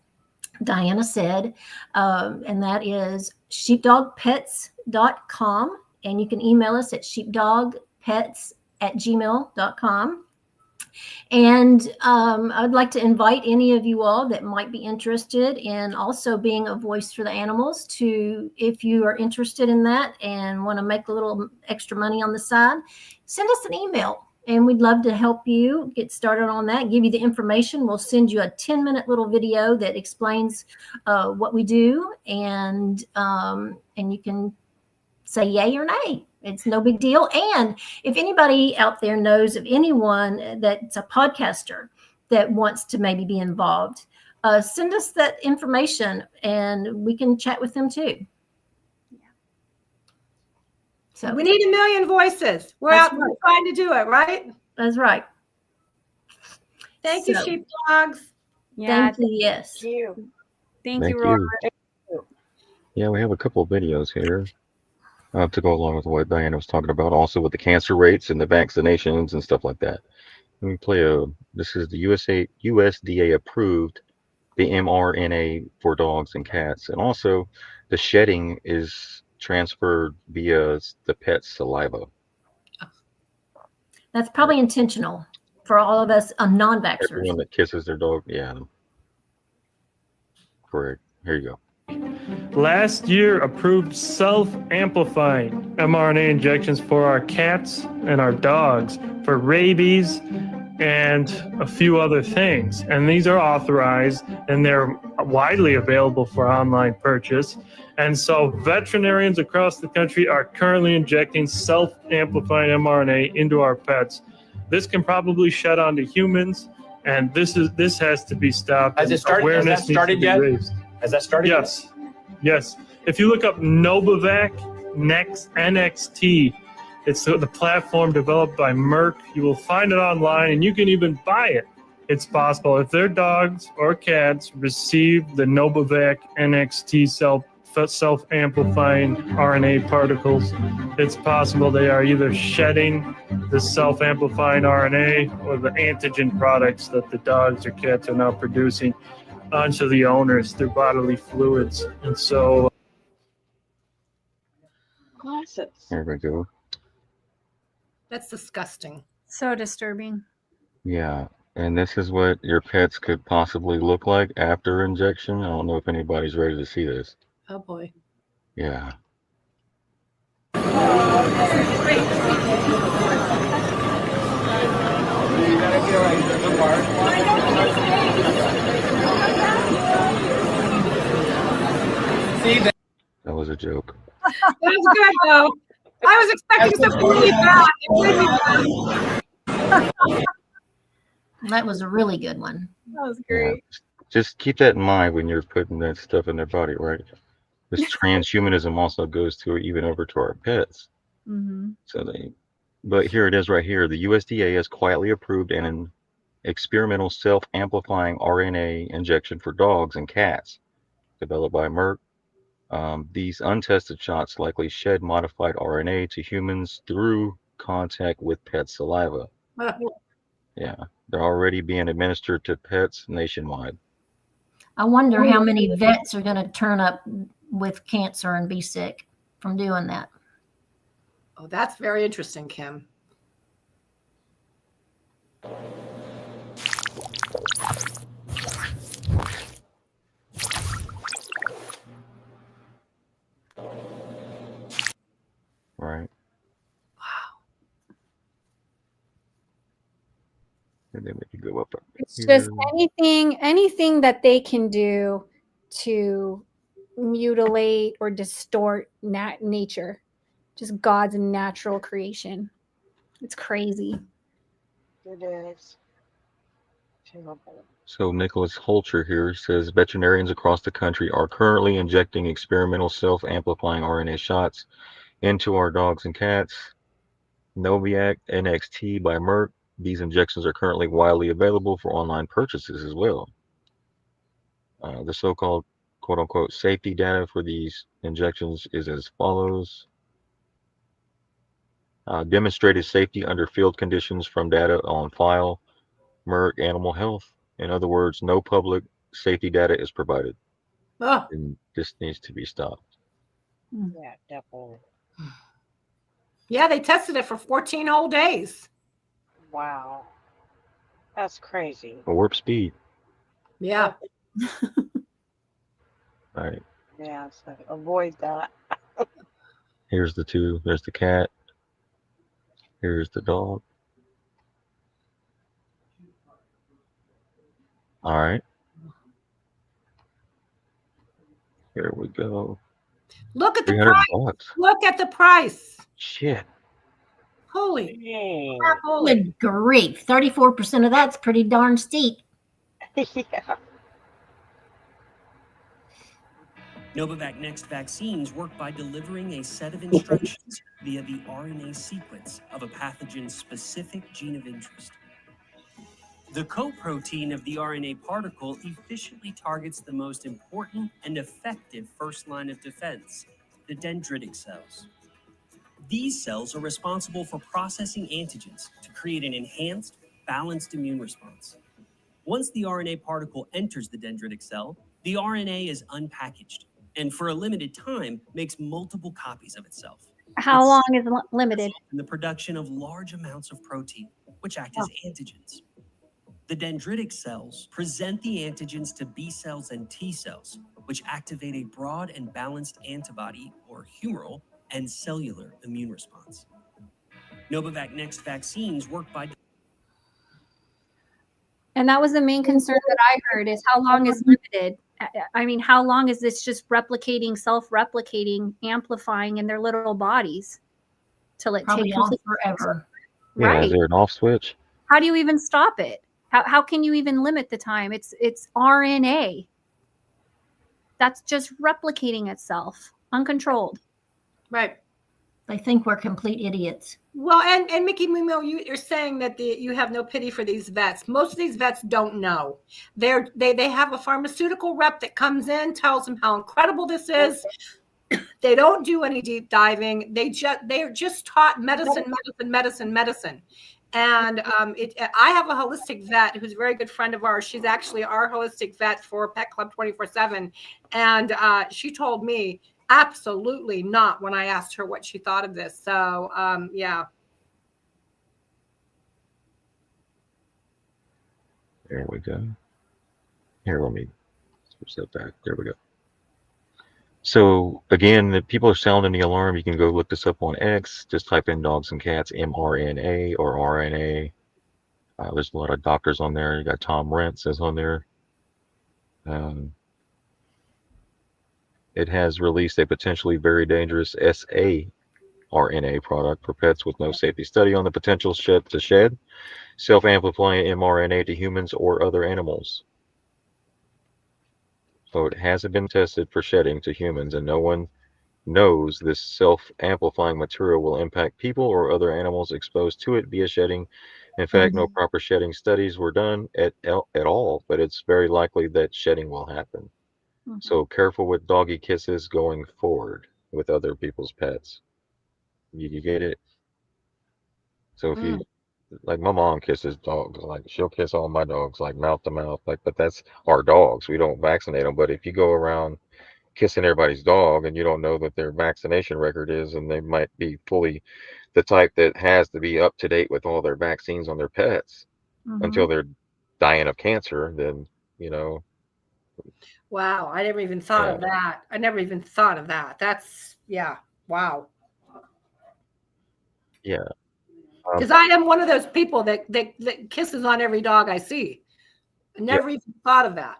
Diana said, and that is sheepdogpets.com. And you can email us at sheepdogpets@gmail.com. And I'd like to invite any of you all that might be interested in also being a voice for the animals to, if you are interested in that and want to make a little extra money on the side, send us an email. And we'd love to help you get started on that, give you the information. We'll send you a 10-minute little video that explains what we do. And you can say yay or nay. It's no big deal. And if anybody out there knows of anyone that's a podcaster that wants to maybe be involved, send us that information and we can chat with them too. So We need 1 million voices. We're out there trying to do it, right? That's right. Thank you, So- Sheepdogs. Yeah. Thank you. Yes. Thank you. Thank Thank you, you. Robert. Yeah, we have a couple of videos here to go along with what Diana was talking about, also with the cancer rates and the vaccinations and stuff like that. Let me play this is the USDA approved, the mRNA for dogs and cats. And also the shedding is transferred via the pet's saliva. That's probably intentional for all of us non-vaxxers. Everyone that kisses their dog, yeah. Correct. Here you go. Last year approved self-amplifying mRNA injections for our cats and our dogs for rabies and a few other things. And these are authorized and they're widely available for online purchase. And so veterinarians across the country are currently injecting self-amplifying mRNA into our pets. This can probably shed onto humans, and this has to be stopped. Has it started? Has that started yet? Has that started? Yes. Yes. If you look up Novavax NXT, it's the platform developed by Merck. You will find it online, and you can even buy it it's possible if their dogs or cats receive the Novavax NXT self-amplifying RNA particles, it's possible they are either shedding the self-amplifying RNA or the antigen products that the dogs or cats are now producing onto the owners through bodily fluids. And so Glasses. There we go. That's disgusting. So disturbing. Yeah. And this is what your pets could possibly look like after injection. I don't know if anybody's ready to see this. Oh boy. Yeah. That was a joke. That was good though. I was expecting something really bad. It really bad. That was a really good one. That was Yeah. great. Just keep that in mind when you're putting that stuff in their body, right? This transhumanism also goes to even over to our pets. Mm-hmm. But here it is right here. The USDA has quietly approved an experimental self-amplifying RNA injection for dogs and cats, developed by Merck. These untested shots likely shed modified RNA to humans through contact with pet saliva. Yeah, they're already being administered to pets nationwide. I wonder how many vets are going to turn up with cancer and be sick from doing that. Oh, that's very interesting, Kim. Right. Wow. And then we can go up. It's here. just anything that they can do to mutilate or distort nature, just God's natural creation. It's crazy. It is. Terrible. So Nicholas Holcher here says veterinarians across the country are currently injecting experimental self-amplifying RNA shots into our dogs and cats. Novavax NXT by Merck. These injections are currently widely available for online purchases as well. The so-called quote-unquote safety data for these injections is as follows. Demonstrated safety under field conditions from data on file, Merck Animal Health. In other words, no public safety data is provided. Oh, And this needs to be stopped. Yeah, definitely. yeah, they tested it for 14 whole days. Wow. That's crazy. Warp speed. Yeah. All right. Yeah, so avoid that. Here's the two. There's the cat. Here's the dog. All right. Here we go. Look at the 300 price. bucks. Look at the price. Shit. Holy Dang. crap, holy. Good grief. 34% of that's pretty darn steep. Yeah. Novavax Next vaccines work by delivering a set of instructions via the RNA sequence of a pathogen's specific gene of interest. The coprotein of the RNA particle efficiently targets the most important and effective first line of defense, the dendritic cells. These cells are responsible for processing antigens to create an enhanced, balanced immune response. Once the RNA particle enters the dendritic cell, the RNA is unpackaged and for a limited time makes multiple copies of itself. How long is limited? In the production of large amounts of protein, which act as antigens. The dendritic cells present the antigens to B cells and T cells, which activate a broad and balanced antibody or humoral and cellular immune response. Novavax Next vaccines work by... And that was the main concern that I heard is how long is limited? I mean, how long is this just replicating, self-replicating, amplifying in their little bodies till it Probably takes on forever. Yeah, Right. is there an off switch? How do you even stop it? How can you even limit the time? It's RNA. That's just replicating itself, uncontrolled. Right. They think we're complete idiots. Well, and Mickey Mimo, you're saying that you have no pity for these vets. Most of these vets don't know. They have a pharmaceutical rep that comes in, tells them how incredible this is. They don't do any deep diving. They're just taught medicine. And I have a holistic vet who's a very good friend of ours. She's actually our holistic vet for Pet Club 24/7. And she told me absolutely not when I asked her what she thought of this. So, yeah. There we go. Here, let me switch that back. There we go. So again, if people are sounding the alarm, you can go look this up on X. Just type in dogs and cats, mRNA or RNA. There's a lot of doctors on there. You got Tom Rentz is on there. It has released a potentially very dangerous saRNA product for pets with no safety study on the potential to shed self-amplifying mRNA to humans or other animals. So it hasn't been tested for shedding to humans, and no one knows this self-amplifying material will impact people or other animals exposed to it via shedding. In fact, no proper shedding studies were done at all, but it's very likely that shedding will happen. So careful with doggy kisses going forward with other people's pets. You get it? So if you, like my mom kisses dogs, like she'll kiss all my dogs, like mouth to mouth, like, but that's our dogs. We don't vaccinate them. But if you go around kissing everybody's dog and you don't know what their vaccination record is, and they might be fully the type that has to be up to date with all their vaccines on their pets until they're dying of cancer, then, you know. Wow. I never even thought of that. I never even thought of that. That's, yeah. Wow. Yeah. Because I am one of those people that kisses on every dog I see. I never even thought of that.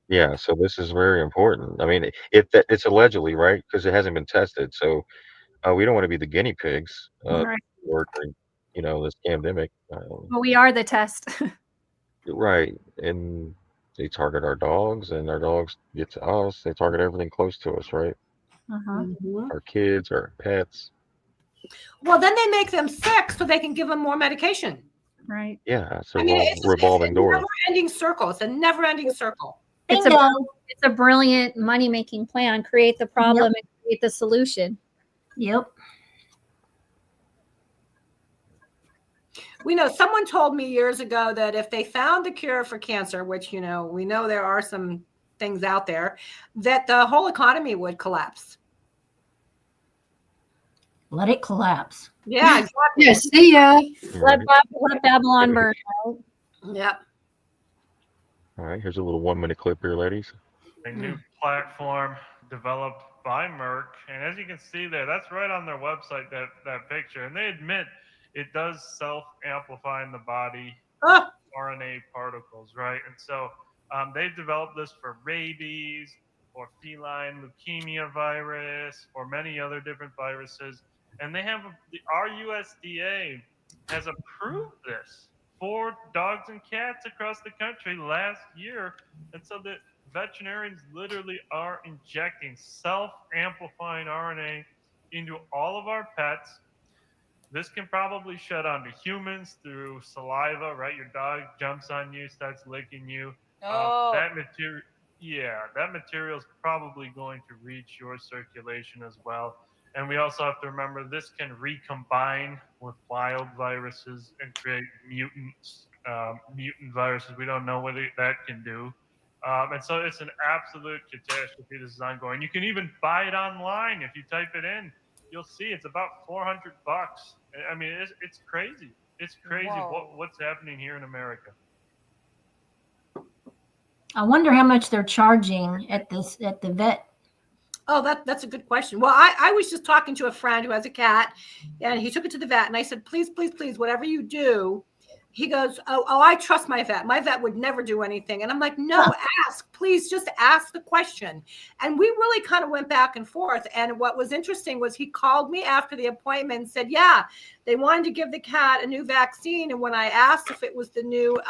Yeah, so this is very important. I mean, it's allegedly, right? Because it hasn't been tested. So we don't want to be the guinea pigs Right. or, you know, this pandemic. Well, we are the test. Right. And they target our dogs, and our dogs get to us. They target everything close to us, right? Our kids, our pets. Well, then they make them sick so they can give them more medication. Right. Yeah, it's a I mean, it's revolving door. It's a never-ending circle. It's a never-ending circle. It's a brilliant money-making plan. Create the problem and create the solution. Yep. We know someone told me years ago that if they found the cure for cancer, which, you know, we know there are some things out there, that the whole economy would collapse. Let it collapse. Yeah, exactly. Yeah, see ya. Let Babylon burn out. Yep. All right, here's a little 1-minute clip here, ladies. A new platform developed by Merck, and as you can see there, that's right on their website, that picture, and they admit it does self-amplify in the body RNA particles, right? And so they've developed this for rabies, or feline leukemia virus, or many other different viruses, and they have our USDA has approved this for dogs and cats across the country last year. And so the veterinarians literally are injecting self-amplifying RNA into all of our pets. This can probably shed onto humans through saliva, right? Your dog jumps on you, starts licking you. That material is probably going to reach your circulation as well. And we also have to remember this can recombine with wild viruses and create mutant viruses. We don't know what that can do. And so it's an absolute catastrophe. This is ongoing. You can even buy it online. If you type it in, you'll see it's about $400. I mean, it's crazy. It's crazy what's happening here in America. I wonder how much they're charging at the vet. Oh, that's a good question. Well, I was just talking to a friend who has a cat, and he took it to the vet, and I said, please, please, please, whatever you do. He goes, oh, I trust my vet. My vet would never do anything. And I'm like, no, ask, please, just ask the question. And we really kind of went back and forth. And what was interesting was he called me after the appointment and said, yeah, they wanted to give the cat a new vaccine. And when I asked if it was the new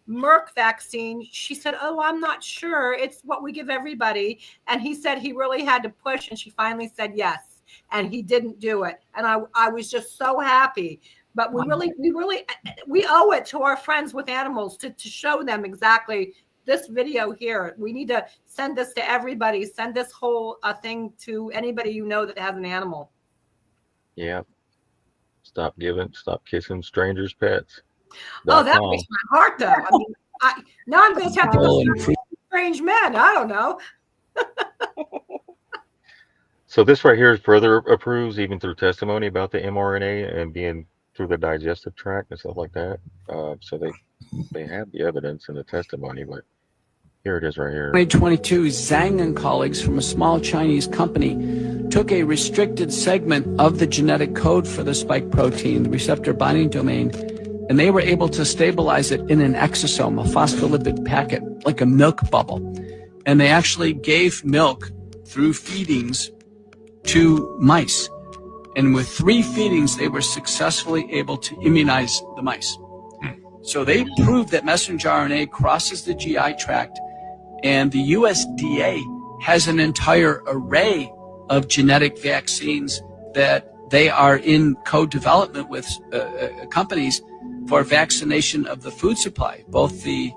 Merck vaccine, she said, oh, I'm not sure. It's what we give everybody. And he said he really had to push, and she finally said yes. And he didn't do it. And I was just so happy. But we owe it to our friends with animals to show them exactly this video here. We need to send this to everybody. Send this whole thing to anybody you know that has an animal. Yeah. Stop kissing strangers' pets. Oh, that breaks my heart, though. I mean, now I'm going to have to go see strange men. I don't know. So this right here further approves, even through testimony about the mRNA and being through the digestive tract and stuff like that. So they have the evidence and the testimony, but here it is right here. 2022, Zhang and colleagues from a small Chinese company took a restricted segment of the genetic code for the spike protein, the receptor binding domain, and they were able to stabilize it in an exosome, a phospholipid packet, like a milk bubble. And they actually gave milk through feedings to mice. And with 3 feedings, they were successfully able to immunize the mice. So they proved that messenger RNA crosses the GI tract, and the USDA has an entire array of genetic vaccines that they are in co-development with companies for vaccination of the food supply, both the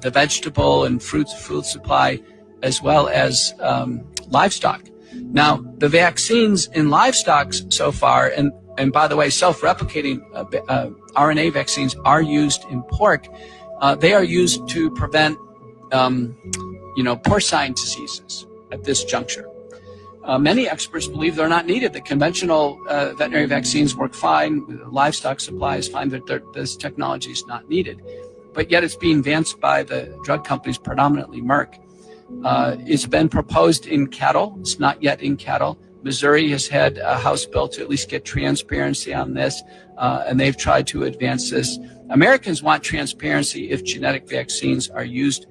vegetable and fruit supply, as well as livestock. Now, the vaccines in livestock so far, and by the way, self-replicating RNA vaccines are used in pork. They are used to prevent, porcine diseases at this juncture. Many experts believe they're not needed. The conventional veterinary vaccines work fine. Livestock supply is fine. That this technology is not needed. But yet it's being advanced by the drug companies, predominantly Merck. It's been proposed in cattle. It's not yet in cattle. Missouri has had a House bill to at least get transparency on this, and they've tried to advance this. Americans want transparency if genetic vaccines are used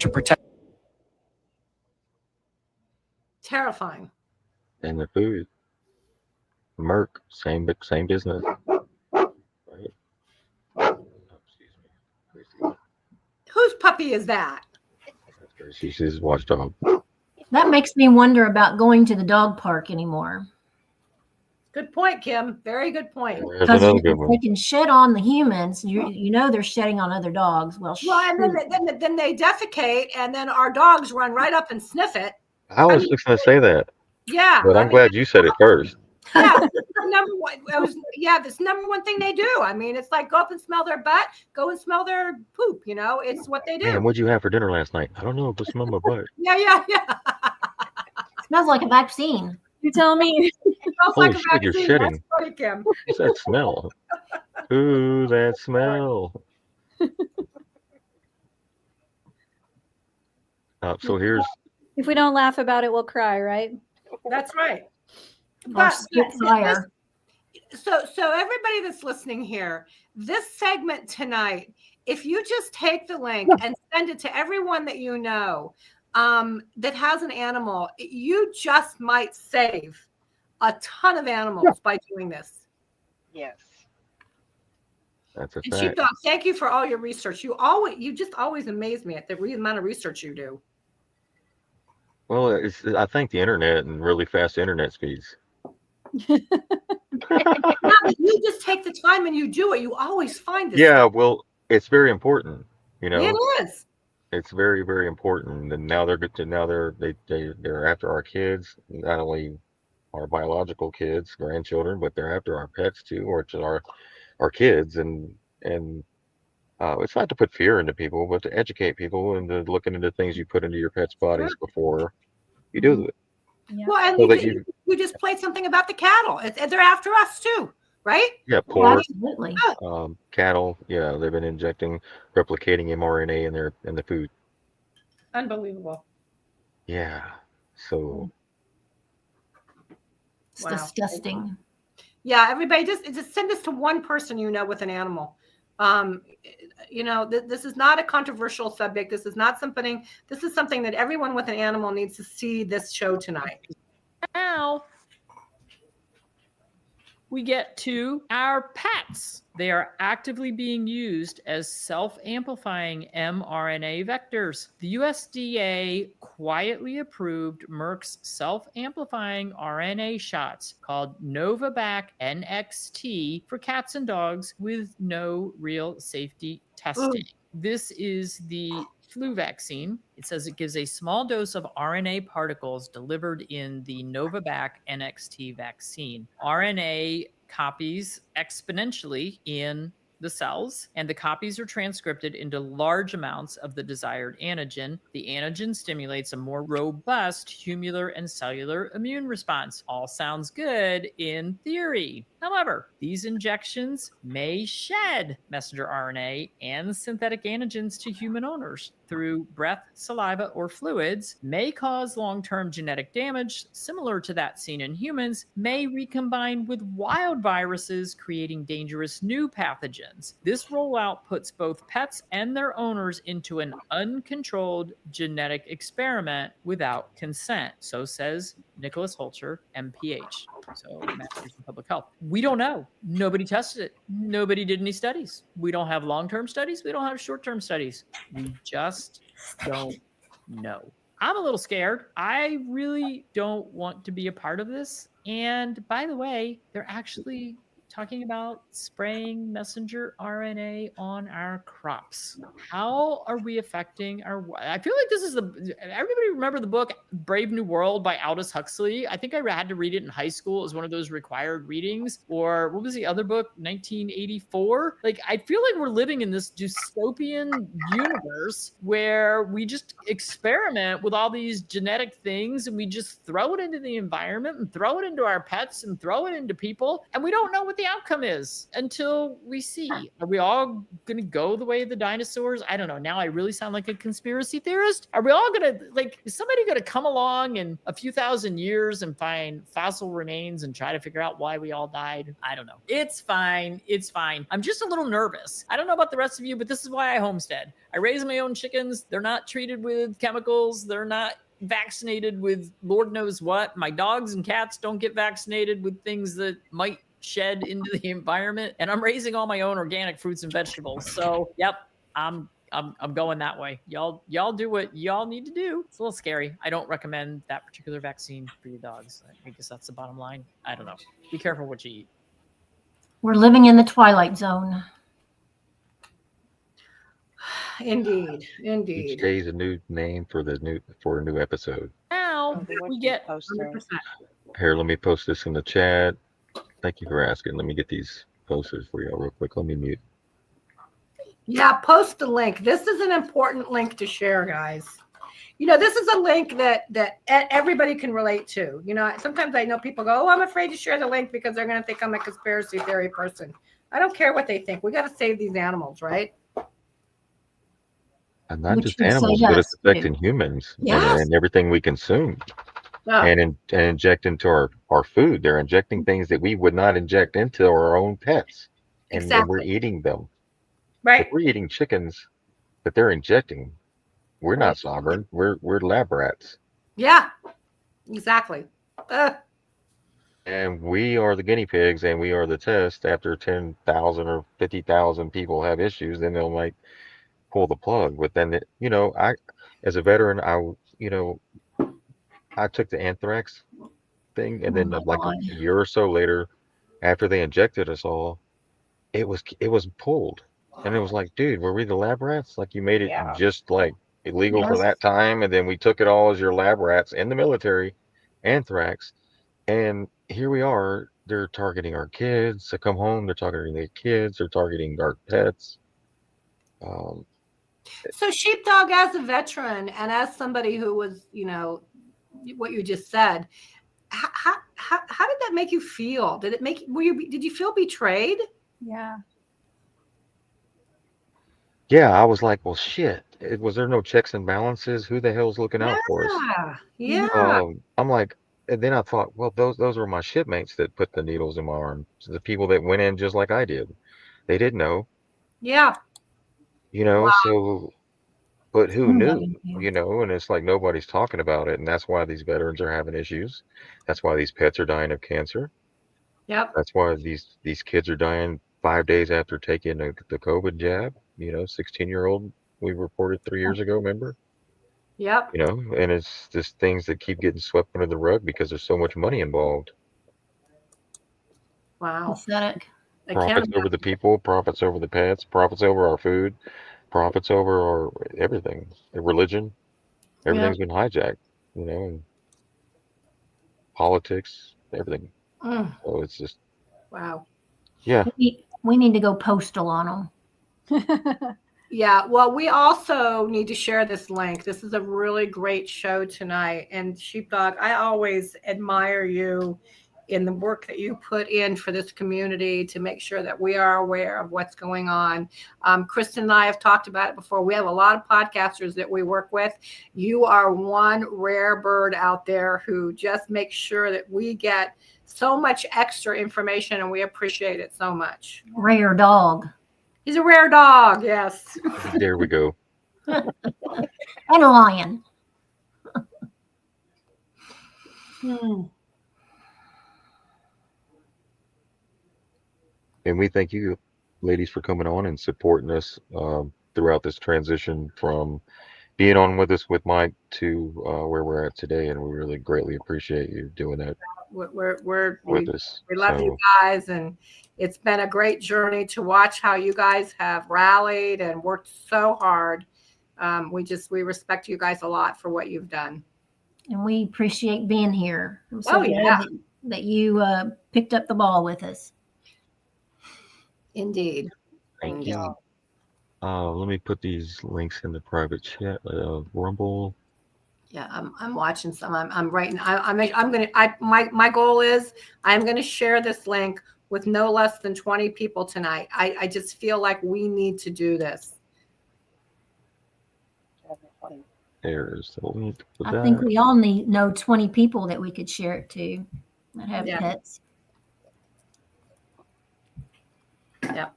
to protect. Terrifying. And the food. Merck, same business. Right? Oh, excuse me. Whose puppy is that? She's his watchdog. That makes me wonder about going to the dog park anymore. Good point, Kim. Very good point. Because they can shed on the humans. You know they're shedding on other dogs. Well, and then they defecate, and then our dogs run right up and sniff it. I was just going to say that. Yeah. But I'm glad you said it first. Yeah, number one. This number one thing they do. I mean, it's like go up and smell their butt, go and smell their poop. It's what they do. Man, what'd you have for dinner last night? I don't know. Go smell my butt. Yeah. Smells like a vaccine. You tell me. Holy shit, you're shedding. That's funny, Kim. What's that smell? Ooh, that smell. So here's. If we don't laugh about it, we'll cry, right? That's right. But fire. So everybody that's listening here, this segment tonight, if you just take the link and send it to everyone that you know that has an animal, you just might save a ton of animals by doing this. Yes. That's a and fact. Sheepdog, thank you for all your research. You just always amaze me at the amount of research you do. Well, I think the internet and really fast internet speeds. You just take the time and you do it. You always find it. Yeah, well, it's very important. It is. It's very, very important. And now they're after our kids, not only our biological kids, grandchildren, but they're after our pets too, or to our kids. And it's not to put fear into people, but to educate people and to looking into things you put into your pets' bodies before you do it. Yeah. Well, and So you just played something about the cattle. They're after us too, right? Yeah, pork, Absolutely. cattle. Yeah, they've been injecting, replicating mRNA in the food. Unbelievable. Yeah. So It's disgusting. Yeah, everybody just send this to one person with an animal. This is not a controversial subject. This is something that everyone with an animal needs to see this show tonight. Ow. we get to our pets. They are actively being used as self-amplifying mRNA vectors. The USDA quietly approved Merck's self-amplifying RNA shots called Novavax NXT for cats and dogs with no real safety testing. This is the flu vaccine. It says it gives a small dose of RNA particles delivered in the Novavax NXT vaccine. RNA copies exponentially in the cells, and the copies are transcribed into large amounts of the desired antigen. The antigen stimulates a more robust humoral and cellular immune response. All sounds good in theory. However, these injections may shed messenger RNA and synthetic antigens to human owners through breath, saliva, or fluids, may cause long-term genetic damage similar to that seen in humans, may recombine with wild viruses, creating dangerous new pathogens. This rollout puts both pets and their owners into an uncontrolled genetic experiment without consent. So says Nicholas Holcher, MPH. So Masters in Public Health. We don't know. Nobody tested it. Nobody did any studies. We don't have long-term studies. We don't have short-term studies. We just don't know. I'm a little scared. I really don't want to be a part of this. And by the way, they're actually talking about spraying messenger RNA on our crops. How are we affecting our? I feel like this is everybody remember the book Brave New World by Aldous Huxley? I think I had to read it in high school. It was one of those required readings. Or what was the other book? 1984. Like, I feel like we're living in this dystopian universe where we just experiment with all these genetic things and we just throw it into the environment and throw it into our pets and throw it into people, and we don't know what the outcome is until we see. Are we all going to go the way of the dinosaurs? I don't know. Now I really sound like a conspiracy theorist. Are we all going to, like, is somebody going to come along in a few thousand years and find fossil remains and try to figure out why we all died? I don't know. It's fine. It's fine. I'm just a little nervous. I don't know about the rest of you, but this is why I homestead. I raise my own chickens. They're not treated with chemicals. They're not vaccinated with Lord knows what. My dogs and cats don't get vaccinated with things that might shed into the environment, and I'm raising all my own organic fruits and vegetables. So, yep, I'm going that way. Y'all do what y'all need to do. It's a little scary. I don't recommend that particular vaccine for your dogs. I guess that's the bottom line. I don't know. Be careful what you eat. We're living in the twilight zone. Indeed. Each day is a new name for a new episode. Now we get 100%. Here, let me post this in the chat. Thank you for asking. Let me get these posted for y'all real quick. Let me mute. Yeah, post the link. This is an important link to share, guys. You know, this is a link that everybody can relate to. You know, sometimes I know people go, oh, I'm afraid to share the link because they're going to think I'm a conspiracy theory person. I don't care what they think. We got to save these animals, right? And not just animals, but it's affecting humans and everything we consume. And inject into our food. They're injecting things that we would not inject into our own pets. And then we're eating them. Right. If we're eating chickens that they're injecting, we're not sovereign. We're lab rats. Yeah, exactly. And we are the guinea pigs and we are the test. After 10,000 or 50,000 people have issues, then they'll like pull the plug. But then, I, as a veteran, I took the anthrax thing, and then like a year or so later, after they injected us all, it was pulled, and it was like, dude, were we the lab rats? Like, you made it just like illegal for that time, and then we took it all as your lab rats in the military, anthrax, and here we are. They're targeting our kids to come home. They're targeting their kids. They're targeting our pets. So, Sheepdog, as a veteran and as somebody who was, what you just said, how did that make you feel? Did you feel betrayed? Yeah. I was like, well, shit. Was there no checks and balances? Who the hell's looking out for us? Yeah. I'm like, and then I thought, well, those were my shipmates that put the needles in my arm. So the people that went in just like I did. They didn't know. Yeah. So, but who knew? And it's like nobody's talking about it, and that's why these veterans are having issues. That's why these pets are dying of cancer. Yep. That's why these kids are dying 5 days after taking the COVID jab. 16-year-old we reported 3 years ago, remember? Yep. And it's just things that keep getting swept under the rug because there's so much money involved. Wow. Pathetic. Profits over the people, profits over the pets, profits over our food, profits over our everything, the religion. Everything's been hijacked, and politics, everything. So it's just, Wow. yeah. We need to go postal on them. Yeah. Well, we also need to share this link. This is a really great show tonight. And Sheepdog, I always admire you in the work that you put in for this community to make sure that we are aware of what's going on. Kristen and I have talked about it before. We have a lot of podcasters that we work with. You are one rare bird out there who just makes sure that we get so much extra information, and we appreciate it so much. Rare dog. He's a rare dog, yes. There we go. And a lion. And we thank you, ladies, for coming on and supporting us throughout this transition from being on with us with Mike to where we're at today. And we really greatly appreciate you doing that with us. We love you guys, and it's been a great journey to watch how you guys have rallied and worked so hard. We respect you guys a lot for what you've done. And we appreciate being here. I'm so glad yeah. that you picked up the ball with us. Indeed. Thank you. Let me put these links in the private chat. Rumble. Yeah, I'm watching some. I'm writing. My goal is I'm gonna share this link with no less than 20 people tonight. I just feel like we need to do this. There's the link. I think we all know 20 people that we could share it to that have pets. Yeah.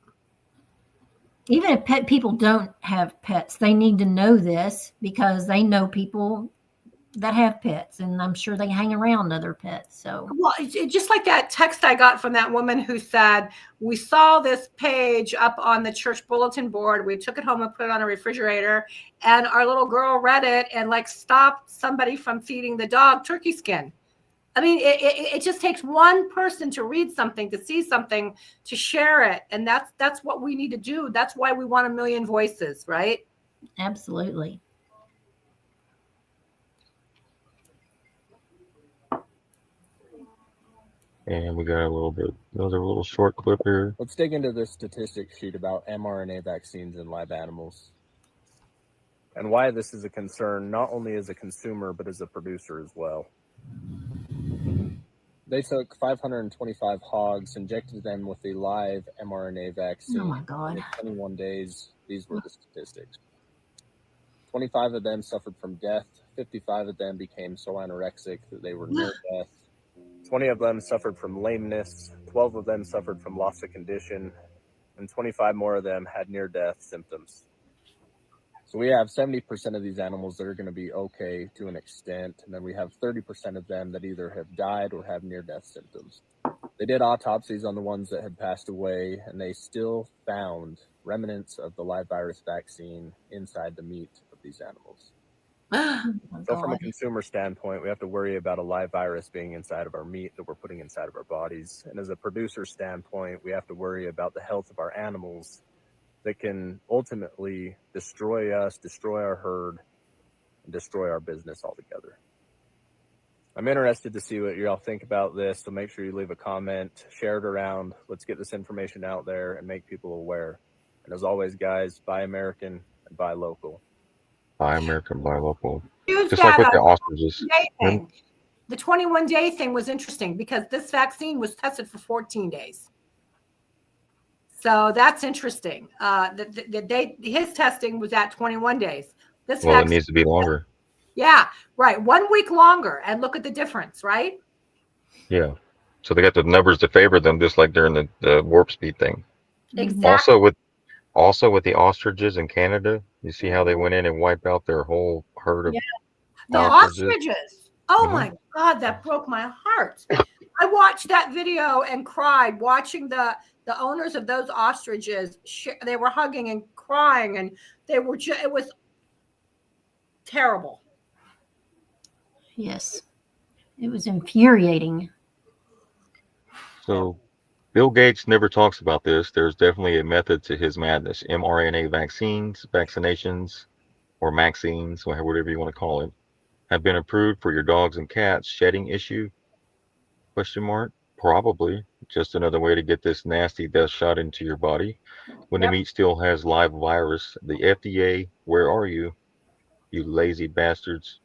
Even if people don't have pets, they need to know this because they know people that have pets, and I'm sure they hang around other pets. So, well, just like that text I got from that woman who said, we saw this page up on the church bulletin board. We took it home and put it on a refrigerator, and our little girl read it and stopped somebody from feeding the dog turkey skin. I mean, it just takes one person to read something, to see something, to share it. And that's what we need to do. That's why we want 1 million voices, right? Absolutely. And we got another little short clip here. Let's dig into this statistics sheet about mRNA vaccines in live animals and why this is a concern, not only as a consumer, but as a producer as well. They took 525 hogs, injected them with a live mRNA vaccine. Oh my God. In 21 days, these were the statistics. 25 of them suffered from death. 55 of them became so anorexic that they were near death. 20 of them suffered from lameness. 12 of them suffered from loss of condition. And 25 more of them had near-death symptoms. So we have 70% of these animals that are going to be okay to an extent, and then we have 30% of them that either have died or have near-death symptoms. They did autopsies on the ones that had passed away, and they still found remnants of the live virus vaccine inside the meat of these animals. So from a consumer standpoint, we have to worry about a live virus being inside of our meat that we're putting inside of our bodies. And as a producer standpoint, we have to worry about the health of our animals that can ultimately destroy us, destroy our herd, and destroy our business altogether. I'm interested to see what y'all think about this, so make sure you leave a comment, share it around. Let's get this information out there and make people aware. And as always, guys, buy American and buy local. Buy American, buy local. Use Just that, like with the ostriches. The 21-day thing was interesting because this vaccine was tested for 14 days. So that's interesting. His testing was at 21 days. This Well, it needs to be longer. Yeah, right. 1 week longer, and look at the difference, right? Yeah. So they got the numbers to favor them, just like during the warp speed thing. Exactly. Also with the ostriches in Canada, you see how they went in and wiped out their whole herd of the ostriches. Oh my God, that broke my heart. I watched that video and cried watching the owners of those ostriches. They were hugging and crying, and they were it was terrible. Yes, it was infuriating. So Bill Gates never talks about this. There's definitely a method to his madness. mRNA vaccines, vaccinations, or vaccines, whatever you want to call it, have been approved for your dogs and cats. Shedding issue? Question mark. Probably just another way to get this nasty death shot into your body when the meat still has live virus. The FDA, where are you, you lazy bastards?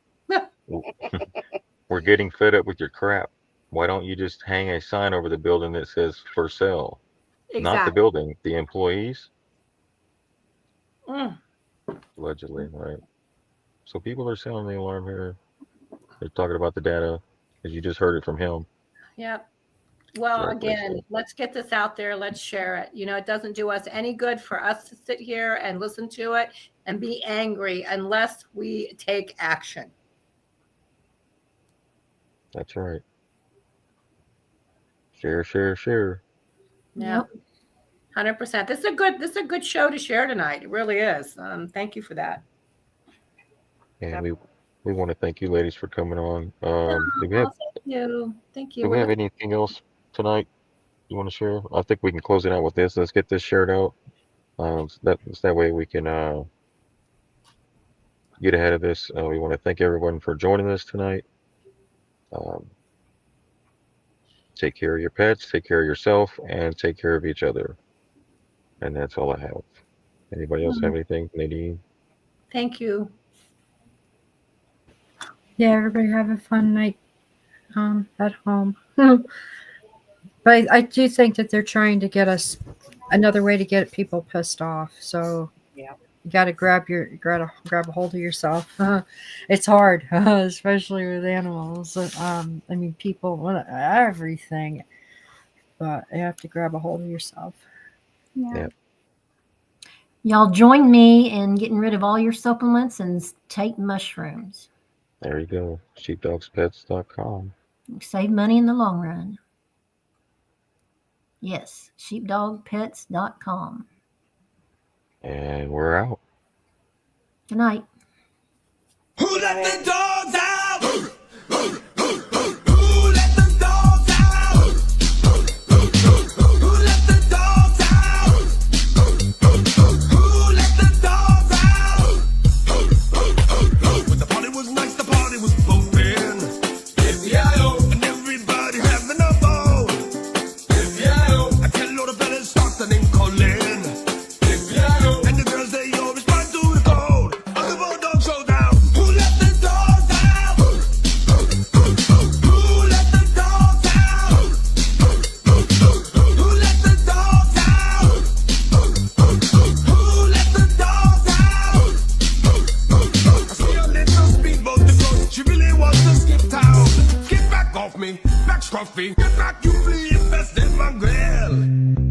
We're getting fed up with your crap. Why don't you just hang a sign over the building that says for sale? Exactly. Not the building, the employees. Allegedly, right? So people are sounding the alarm here. They're talking about the data, as you just heard it from him. Yep. Well, Exactly. again, let's get this out there. Let's share it. You know, it doesn't do us any good for us to sit here and listen to it and be angry unless we take action. That's right. Share, share, share. Yeah. 100%. This is a good show to share tonight. It really is. Thank you for that. And we want to thank you ladies for coming on. Do we have, Thank you. do we have anything else tonight you want to share? I think we can close it out with this. Let's get this shared out. So that way we can get ahead of this. We want to thank everyone for joining us tonight. Take care of your pets, take care of yourself, and take care of each other. And that's all I have. Anybody else have anything they need? Thank you. Yeah, everybody have a fun night at home. But I do think that they're trying to get us another way to get people pissed off. So Yeah. you got to grab a hold of yourself. It's hard, especially with animals. I mean, people want everything, but you have to grab a hold of yourself. Yeah. Y'all join me in getting rid of all your supplements and take mushrooms. There you go. Sheepdogspets.com. Save money in the long run. Yes, sheepdogpets.com. And we're out. Good night. Who let the dogs out? Scruffy, get back, you flea infested my grill.